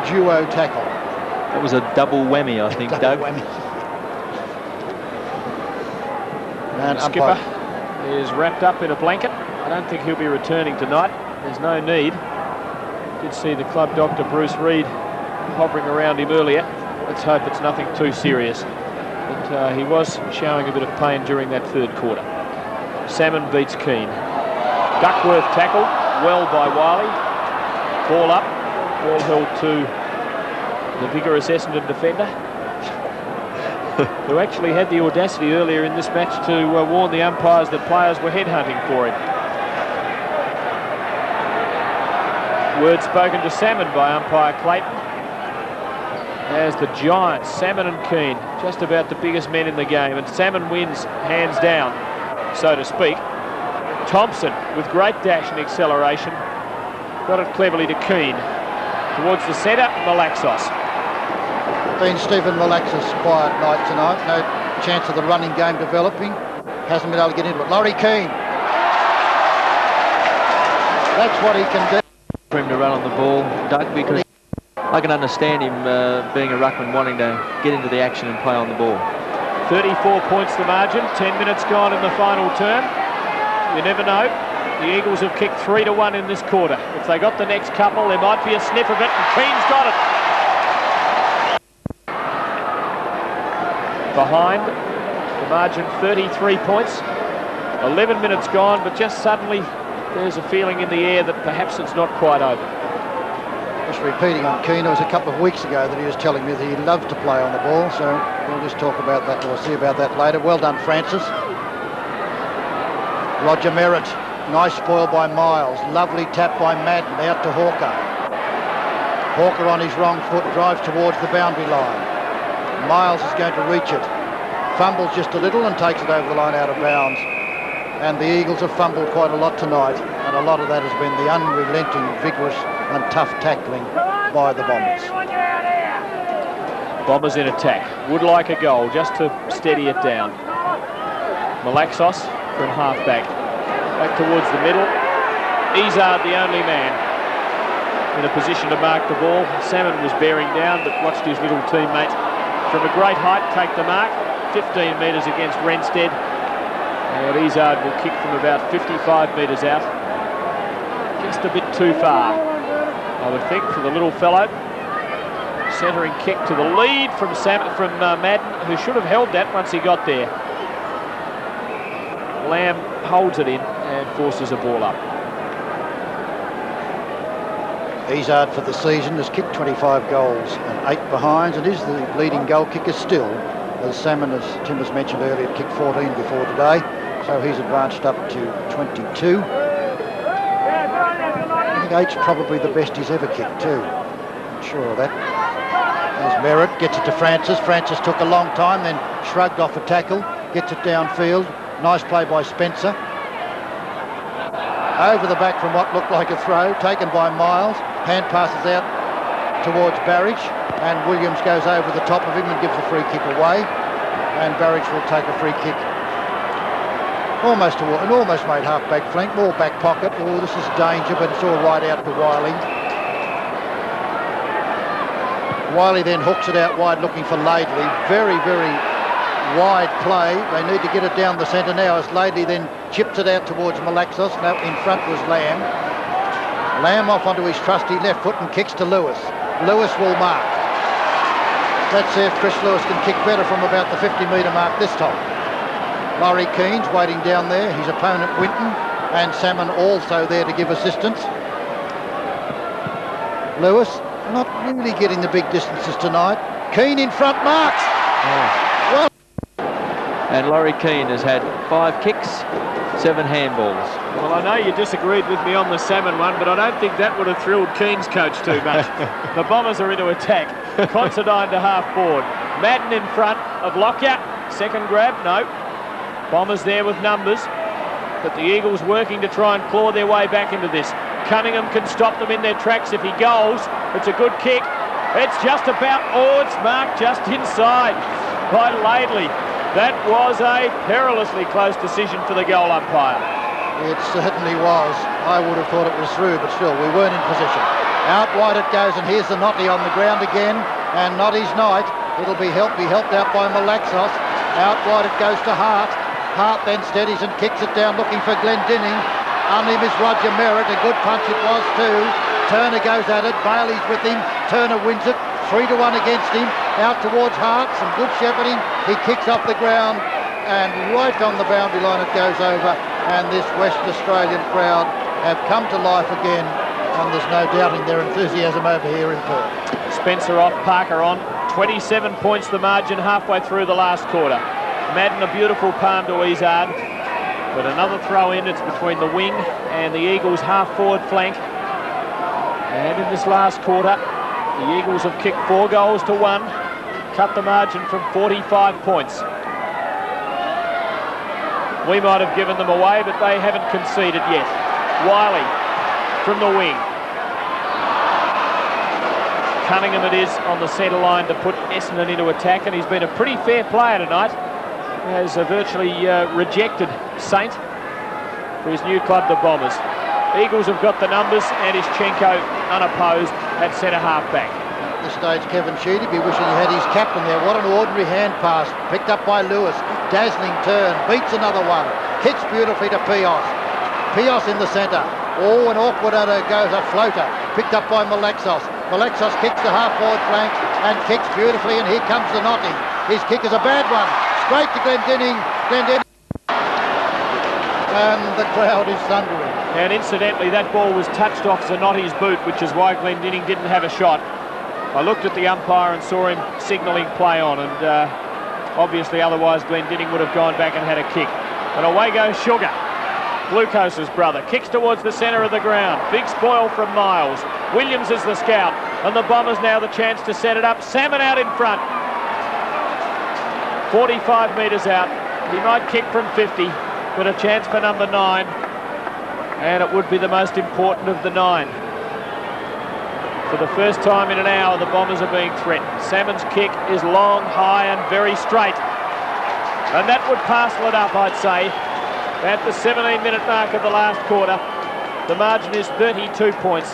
duo tackle. That was a double whammy, I think, Doug. Whammy. And skipper is wrapped up in a blanket. I don't think he'll be returning tonight. There's no need. Did see the club doctor, Bruce Reid, hovering around him earlier. Let's hope it's nothing too serious. But he was showing a bit of pain during that 3rd quarter. Salmon beats Keane. Duckworth tackled well by Wiley. Ball up. Ball held to the vigorous Essendon defender, who actually had the audacity earlier in this match to warn the umpires that players were headhunting for him. Word spoken to Salmon by umpire Clayton, as the Giants, Salmon and Keane, just about the biggest men in the game, and Salmon wins hands down, so to speak. Thompson, with great dash and acceleration, got it cleverly to Keane. Towards the centre, Malaxos. Been Stephen Malax's quiet night tonight. No chance of the running game developing. Hasn't been able to get into it. Laurie Keane. That's what he can do. For him to run on the ball, Doug, because I can understand him being a ruckman wanting to get into the action and play on the ball. 34 points the margin, 10 minutes gone in the final term. You never know. The Eagles have kicked 3-1 in this quarter. If they got the next couple, there might be a sniff of it, and Keane's got it. Behind the margin, 33 points. 11 minutes gone, but just suddenly there's a feeling in the air that perhaps it's not quite over. Just repeating on Keane, it was a couple of weeks ago that he was telling me that he loved to play on the ball, so we'll just talk about that, we'll see about that later. Well done, Francis. Roger Merritt, nice spoil by Miles, lovely tap by Madden, out to Hawker. Hawker on his wrong foot drives towards the boundary line. Miles is going to reach it, fumbles just a little and takes it over the line out of bounds. And the Eagles have fumbled quite a lot tonight, and a lot of that has been the unrelenting, vigorous and tough tackling by the Bombers. Bombers in attack. Would like a goal just to steady it down. Malaxos from half-back. Back towards the middle. Izard the only man in a position to mark the ball. Salmon was bearing down, but watched his little teammate from a great height take the mark. 15 metres against Renstead. And Izard will kick from about 55 metres out. Just a bit too far, I would think, for the little fellow. Centering kick to the lead from Madden, who should have held that once he got there. Lamb holds it in and forces a ball up. Izard for the season has kicked 25 goals and 8 behinds, and is the leading goal kicker still, as Salmon, as Tim has mentioned earlier, kicked 14 before today, so he's advanced up to 22. I think 8's probably the best he's ever kicked too. I'm sure of that. There's Merritt, gets it to Francis. Francis took a long time, then shrugged off a tackle, gets it downfield. Nice play by Spencer. Over the back from what looked like a throw, taken by Miles. Hand passes out towards Barrage, and Williams goes over the top of him and gives a free kick away. And Barrage will take a free kick. Almost made half-back flank, more back pocket. Oh, this is danger, but it's all right out to Wiley. Wiley then hooks it out wide looking for Laidley. Very, very wide play. They need to get it down the centre now as Laidley then chips it out towards Malaxos. No, in front was Lamb. Lamb off onto his trusty left foot and kicks to Lewis. Lewis will mark. Let's see if Chris Lewis can kick better from about the 50-metre mark this time. Laurie Keane's waiting down there. His opponent Winton and Salmon also there to give assistance. Lewis not really getting the big distances tonight. Keane in front marks. Well, and Laurie Keane has had 5 kicks, 7 handballs. Well, I know you disagreed with me on the Salmon one, but I don't think that would have thrilled Keane's coach too much. The Bombers are into attack. Considine to half forward. Madden in front of Lockyer. Second grab, no. Bombers there with numbers, but the Eagles working to try and claw their way back into this. Cunningham can stop them in their tracks if he goes. It's a good kick. It's just about, it's marked just inside by Laidley. That was a perilously close decision for the goal umpire. It certainly was. I would have thought it was through, but still, we weren't in position. Out wide it goes, and here's the Notty on the ground again, and Notty's night. It'll be helped out by Malaxos. Out wide it goes to Hart. Hart then steadies and kicks it down looking for Glendinning. On him is Roger Merritt. A good punch it was too. Turner goes at it. Bailey's with him. Turner wins it. 3-1 against him. Out towards Hart. Some good shepherding. He kicks off the ground and right on the boundary line it goes over. And this West Australian crowd have come to life again. And there's no doubting their enthusiasm over here in Perth. Spencer off, Parker on. 27 points the margin halfway through the last quarter. Madden a beautiful palm to Izard, but another throw in. It's between the wing and the Eagles' half-forward flank. And in this last quarter, the Eagles have kicked 4 goals to 1, cut the margin from 45 points. We might have given them away, but they haven't conceded yet. Wiley from the wing. Cunningham it is on the centre line to put Essendon into attack, and he's been a pretty fair player tonight. He has virtually rejected Saint for his new club, the Bombers. Eagles have got the numbers, and Ischenko unopposed at centre half back. At this stage, Kevin Sheedy be wishing he had his captain there. What an ordinary hand pass, picked up by Lewis. Dazzling turn, beats another one. Kicks beautifully to Pios. Pios in the centre. Oh, an awkward goes a floater, picked up by Malaxos. Malaxos kicks the half-forward flank and kicks beautifully, and here comes the Notty. His kick is a bad one. Straight to Glendinning. And the crowd is thundering. And incidentally, that ball was touched off Zanotti's boot, which is why Glendinning didn't have a shot. I looked at the umpire and saw him signalling play on, and obviously otherwise Glendinning would have gone back and had a kick. And away goes Sugar, Glucose's brother. Kicks towards the centre of the ground. Big spoil from Miles. Williams is the scout, and the Bombers now the chance to set it up. Salmon out in front. 45 metres out. He might kick from 50, but a chance for number 9. And it would be the most important of the 9. For the first time in an hour, the Bombers are being threatened. Salmon's kick is long, high and very straight. And that would parcel it up, I'd say. At the 17-minute mark of the last quarter, the margin is 32 points.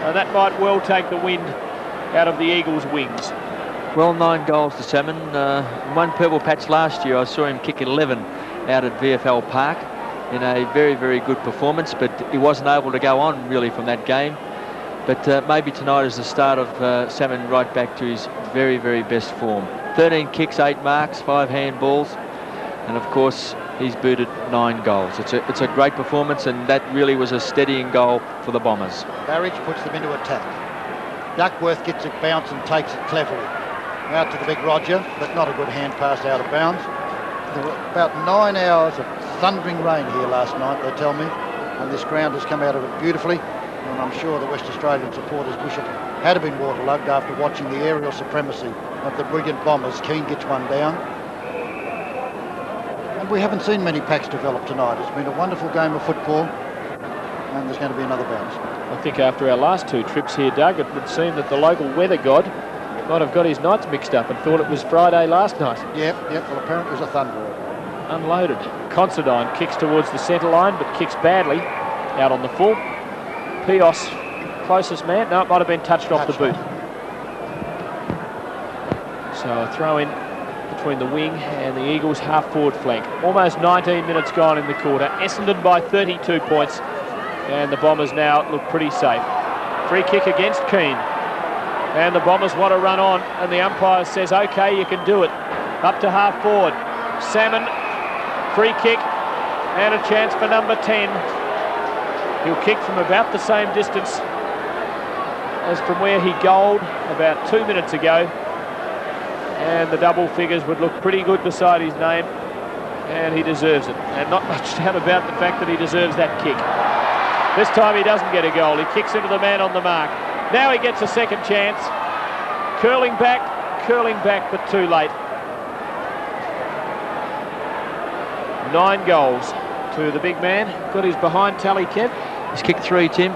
And that might well take the wind out of the Eagles' wings. Well, 9 goals to Salmon. One purple patch last year, I saw him kick 11 out at VFL Park in a very, very good performance, but he wasn't able to go on really from that game. But maybe tonight is the start of Salmon right back to his very, very best form. 13 kicks, 8 marks, 5 handballs, and of course he's booted 9 goals. It's a great performance, and that really was a steadying goal for the Bombers. Barrage puts them into attack. Duckworth gets it bounce and takes it cleverly. Out to the big Roger, but not a good hand pass out of bounds. There were about 9 hours of thundering rain here last night, they tell me, and this ground has come out of it beautifully. And I'm sure the West Australian supporters wish it had been waterlogged after watching the aerial supremacy of the brilliant Bombers. Keane gets one down. And we haven't seen many packs develop tonight. It's been a wonderful game of football, and there's going to be another bounce. I think after our last 2 trips here, Doug, it would seem that the local weather god might have got his nights mixed up and thought it was Friday last night. Yep, well apparently it was a thunderer. Unloaded. Considine kicks towards the centre line, but kicks badly out on the full. Pios, closest man. No, it might have been touched off the boot. So a throw in between the wing and the Eagles' half-forward flank. Almost 19 minutes gone in the quarter. Essendon by 32 points. And the Bombers now look pretty safe. Free kick against Keane. And the Bombers want to run on. And the umpire says, OK, you can do it. Up to half-forward. Salmon, free kick. And a chance for number 10. He'll kick from about the same distance as from where he goaled about 2 minutes ago. And the double figures would look pretty good beside his name. And he deserves it. And not much doubt about the fact that he deserves that kick. This time he doesn't get a goal. He kicks into the man on the mark. Now he gets a second chance. Curling back, but too late. 9 goals to the big man. Got his behind tally, Kev. He's kicked 3, Tim.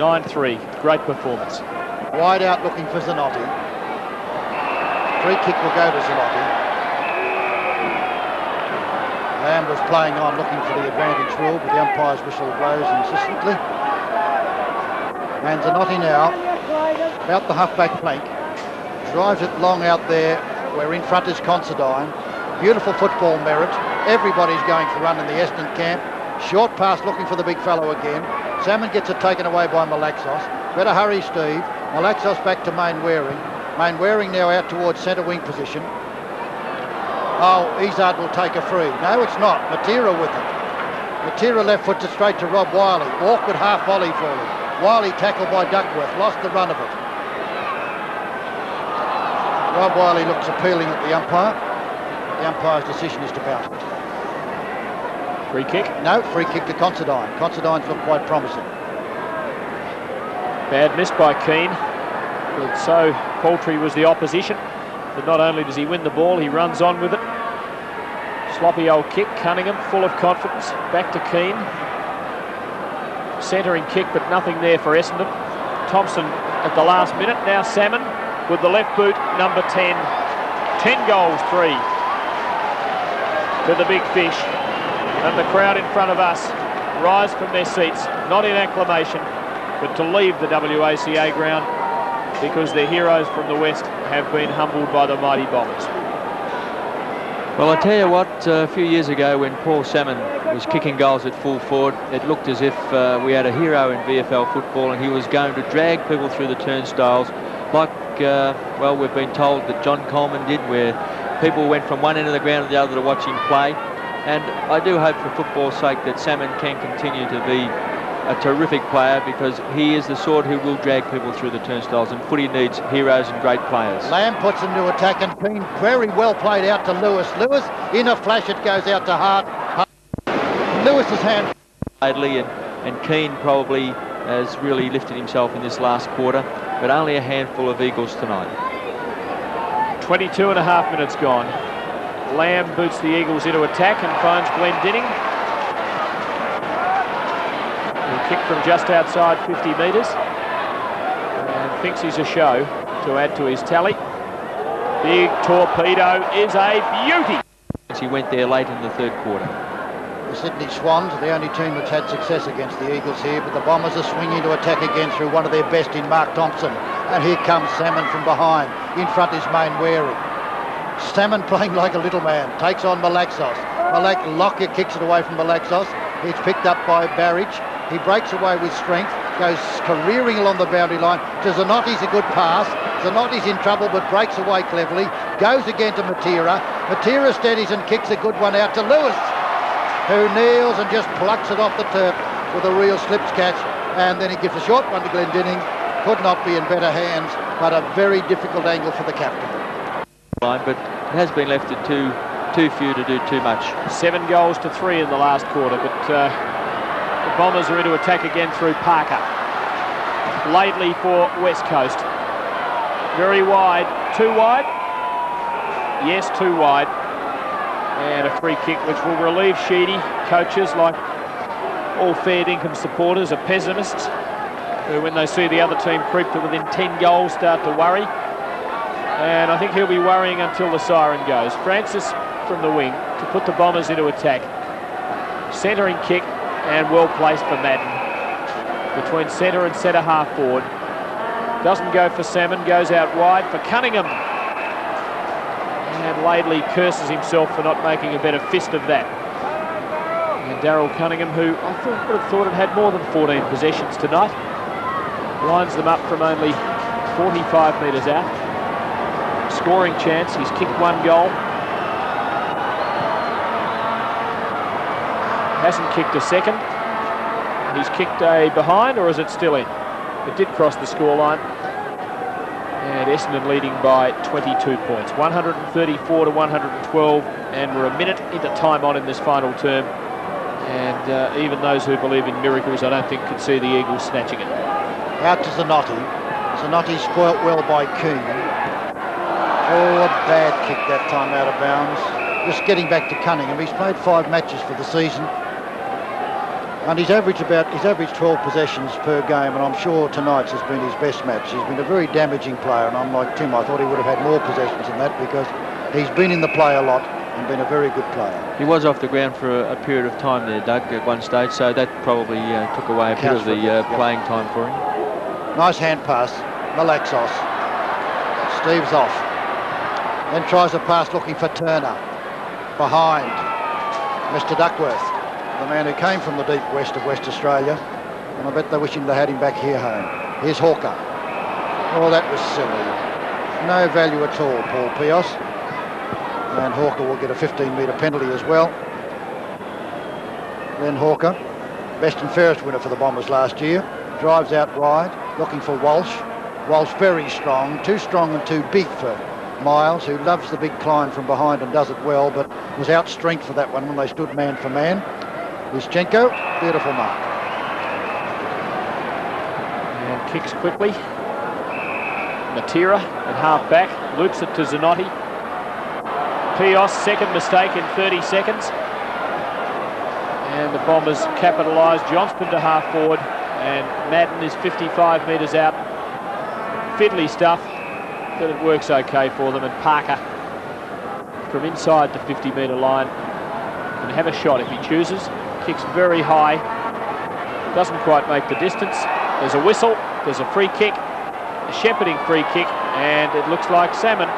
9-3. Great performance. Wide out looking for Zanotti. Free kick will go to Zanotti. Lamb was playing on looking for the advantage rule, but the umpire's whistle blows insistently. And Zanotti now, about the half-back flank, drives it long out there, where in front is Considine. Beautiful football merit. Everybody's going for run in the Essendon camp. Short pass looking for the big fellow again. Salmon gets it taken away by Malaxos. Better hurry, Steve. Malaxos back to Mainwaring. Mainwaring now out towards centre wing position. Oh, Izard will take a free. No, it's not. Matera with it. Matera left foot to straight to Rob Wiley. Awkward half volley for him. Wiley tackled by Duckworth. Lost the run of it. Rob Wiley looks appealing at the umpire. The umpire's decision is to bounce it. Free kick? No, free kick to Considine. Considine's look quite promising. Bad miss by Keane. But so paltry was the opposition. But not only does he win the ball, he runs on with it. Sloppy old kick. Cunningham full of confidence. Back to Keane. Centering kick, but nothing there for Essendon. Thompson at the last minute. Now Salmon with the left boot, number 10. 10 goals, 3 to the big fish. And the crowd in front of us rise from their seats, not in acclamation, but to leave the WACA ground because their heroes from the West have been humbled by the mighty Bombers. Well, I tell you what, a few years ago when Paul Salmon was kicking goals at full forward, it looked as if we had a hero in VFL football and he was going to drag people through the turnstiles like, well, we've been told that John Coleman did, where people went from one end of the ground to the other to watch him play. And I do hope for football's sake that Salmon can continue to be a terrific player because he is the sort who will drag people through the turnstiles, and footy needs heroes and great players. Lamb puts him to attack and Keane very well played out to Lewis. Lewis, in a flash, it goes out to Hart. Lewis's hand. And Keane probably has really lifted himself in this last quarter, but only a handful of Eagles tonight. 22 and a half minutes gone. Lamb boots the Eagles into attack and finds Glendinning. He kicked from just outside 50 metres and thinks he's a show to add to his tally. Big torpedo is a beauty. He went there late in the third quarter. The Sydney Swans are the only team that's had success against the Eagles here, but the Bombers are swinging to attack again through one of their best in Mark Thompson. And here comes Salmon from behind. In front is Mainwary. Salmon playing like a little man, takes on Malaxos. Lockyer kicks it away from Malaxos. It's picked up by Barrage. He breaks away with strength, goes careering along the boundary line. To Zanotti's a good pass. Zanotti's in trouble but breaks away cleverly. Goes again to Matera. Matera steadies and kicks a good one out to Lewis, who kneels and just plucks it off the turf with a real slips catch. And then he gives a short one to Glendinning. Could not be in better hands, but a very difficult angle for the captain. But it has been left at too few to do too much. 7 goals to 3 in the last quarter, but the Bombers are into attack again through Parker. Laidley for West Coast. Very wide. Too wide? Yes, too wide. And a free kick which will relieve Sheedy. Coaches, like all fair dinkum supporters, are pessimists who, when they see the other team creep to within 10 goals, start to worry. And I think he'll be worrying until the siren goes. Francis from the wing to put the Bombers into attack. Centering kick and well placed for Madden. Between centre and centre half forward. Doesn't go for Salmon, goes out wide for Cunningham. And Laidley curses himself for not making a better fist of that. And Darryl Cunningham, who I would have thought had more than 14 possessions tonight, lines them up from only 45 metres out. Scoring chance, he's kicked 1 goal. Hasn't kicked a second. He's kicked a behind, or is it still in? It did cross the scoreline. And Essendon leading by 22 points. 134 to 112, and we're a minute into time on in this final term. And even those who believe in miracles, I don't think, could see the Eagles snatching it. Out to Zanotti. Zanotti spoilt well by Keane. Oh, a bad kick that time out of bounds. Just getting back to Cunningham. He's played 5 matches for the season. And he's averaged 12 possessions per game, and I'm sure tonight's has been his best match. He's been a very damaging player, and I'm like Tim, I thought he would have had more possessions than that because he's been in the play a lot and been a very good player. He was off the ground for a period of time there, Doug, at one stage, so that probably took away a bit of the playing time for him. Nice hand pass. Malaxos. Steve's off. Then tries a pass looking for Turner. Behind Mr. Duckworth, the man who came from the deep west of West Australia. And I bet they wish they had him back here home. Here's Hawker. Oh, that was silly. No value at all, Paul Pios. And Hawker will get a 15-metre penalty as well. Then Hawker, best and fairest winner for the Bombers last year, drives out wide, looking for Walsh. Walsh very strong, too strong and too big for Miles, who loves the big climb from behind and does it well, but was out strength for that one when they stood man for man. Uschenko, beautiful mark. And kicks quickly. Matera at half back, loops it to Zanotti. Pios, second mistake in 30 seconds. And the Bombers capitalise. Johnston to half forward, and Madden is 55 metres out fiddly stuff, but it works okay for them. And Parker, from inside the 50-metre line, can have a shot if he chooses. Kicks very high, doesn't quite make the distance. There's a whistle, there's a free kick, a shepherding free kick, and it looks like Salmon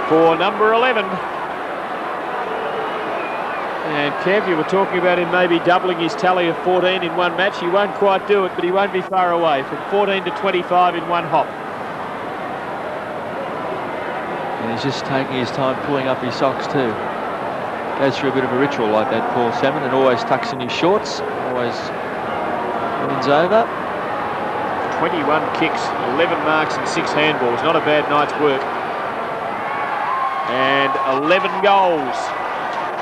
for number 11. And Kev, you were talking about him maybe doubling his tally of 14 in one match. He won't quite do it, but he won't be far away. From 14 to 25 in one hop. And he's just taking his time pulling up his socks too. Goes through a bit of a ritual like that, Paul Salmon, and always tucks in his shorts, always wins over. 21 kicks, 11 marks and 6 handballs. Not a bad night's work. And 11 goals.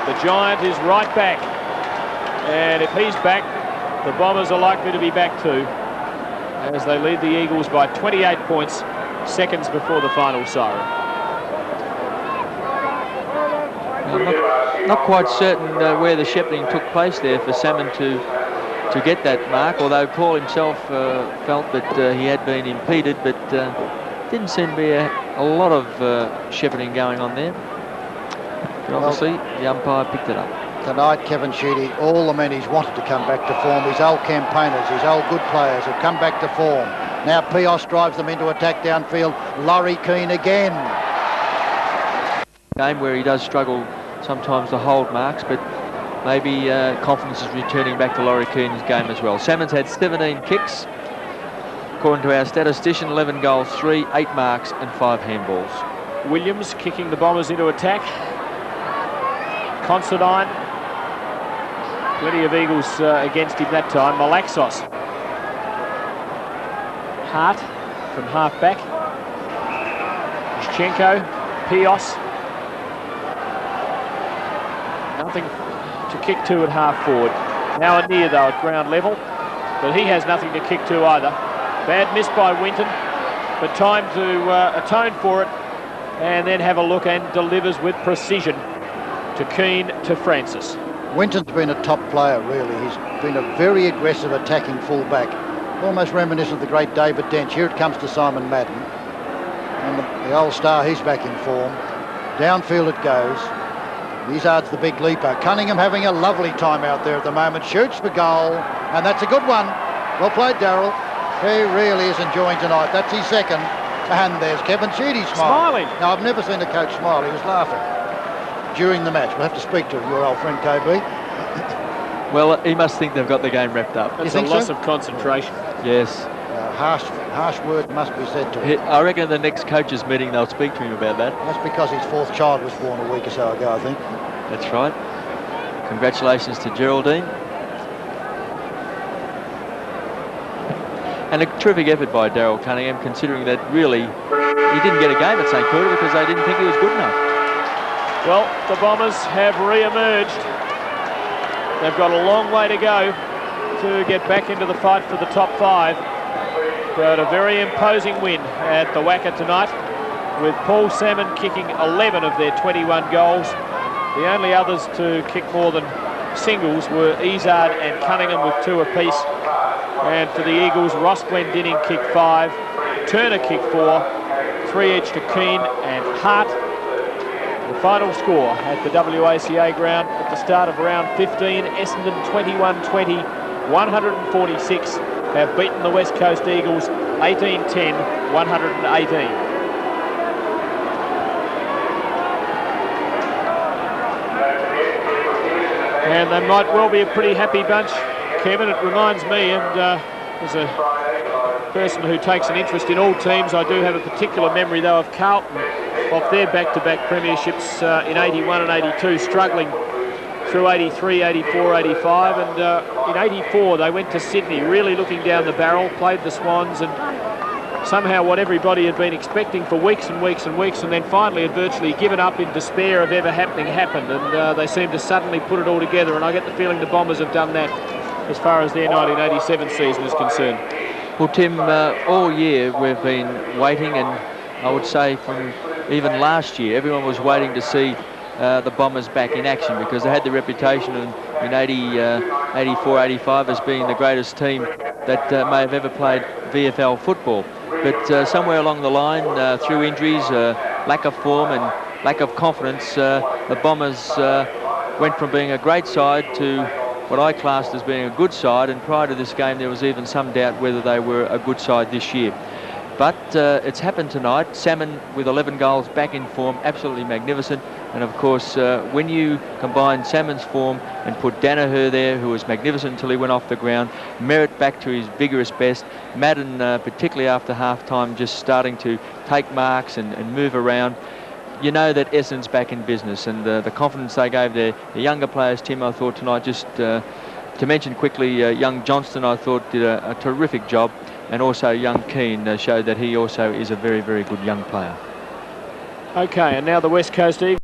The Giant is right back. And if he's back, the Bombers are likely to be back too, as they lead the Eagles by 28 points, seconds before the final siren. I'm not quite certain where the shepherding took place there for Salmon to get that mark, although Paul himself felt that he had been impeded, but didn't seem to be a lot of shepherding going on there. But obviously, the umpire picked it up. Tonight, Kevin Sheedy, all the men he's wanted to come back to form, his old campaigners, his old good players have come back to form. Now Pios drives them into attack downfield. Laurie Keane again. Game where he does struggle sometimes to hold marks, but maybe confidence is returning back to Laurie Keane's game as well. Salmon's had 17 kicks. According to our statistician, 11 goals, 3, 8 marks and 5 handballs. Williams kicking the Bombers into attack. Considine. Plenty of Eagles against him that time. Malaxos. Hart from half back. Yushchenko. Pios. Nothing to kick to at half forward. Now near though at ground level, but he has nothing to kick to either. Bad miss by Winton, but time to atone for it and then have a look, and delivers with precision to Keane to Francis. Winton's been a top player really. He's been a very aggressive attacking fullback, almost reminiscent of the great David Dench. Here it comes to Simon Madden, and the old star, he's back in form. Downfield it goes. Izzard's the big leaper. Cunningham having a lovely time out there at the moment. Shoots for goal, and that's a good one. Well played, Darryl. He really is enjoying tonight. That's his second. And there's Kevin Sheedy smiling. Now, I've never seen a coach smile. He was laughing during the match. We'll have to speak to your old friend, KB. Well, he must think they've got the game wrapped up. It's a loss of concentration. Yes. Harsh word must be said to him. I reckon at the next coaches meeting they'll speak to him about that. That's because his 4th child was born a week or so ago, I think. That's right. Congratulations to Geraldine. And a terrific effort by Daryl Cunningham, considering that really he didn't get a game at St Kilda because they didn't think he was good enough. Well, the Bombers have re-emerged. They've got a long way to go to get back into the fight for the top 5. But a very imposing win at the Wacker tonight, with Paul Salmon kicking 11 of their 21 goals. The only others to kick more than singles were Izzard and Cunningham with 2 apiece. And for the Eagles, Ross Glendinning kicked 5, Turner kicked 4, 3 each to Keane and Hart. The final score at the WACA ground at the start of round 15, Essendon 21-20, 146. Have beaten the West Coast Eagles 18-10, 118. And they might well be a pretty happy bunch, Kevin. It reminds me, and as a person who takes an interest in all teams, I do have a particular memory though of Carlton, off their back-to-back premierships in 81 and 82, struggling through 83, 84, 85, and in 84 they went to Sydney really looking down the barrel, played the Swans, and somehow what everybody had been expecting for weeks and weeks and weeks, and then finally had virtually given up in despair of ever happening happened, and they seemed to suddenly put it all together, and I get the feeling the Bombers have done that as far as their 1987 season is concerned. Well, Tim, all year we've been waiting, and I would say from even last year everyone was waiting to see the Bombers back in action, because they had the reputation in 84, 85 as being the greatest team that may have ever played VFL football. But somewhere along the line, through injuries, lack of form and lack of confidence, the Bombers went from being a great side to what I classed as being a good side, and prior to this game there was even some doubt whether they were a good side this year. But it's happened tonight. Salmon with 11 goals, back in form, absolutely magnificent. And of course, when you combine Salmon's form and put Danaher there, who was magnificent until he went off the ground, Merritt back to his vigorous best, Madden, particularly after half-time, just starting to take marks and move around, you know that Essendon's back in business. And the confidence they gave their younger players, Tim, I thought tonight, just to mention quickly, young Johnston, I thought, did a terrific job. And also young Keane showed that he also is a very, very good young player. Okay, and now the West Coast Eagles.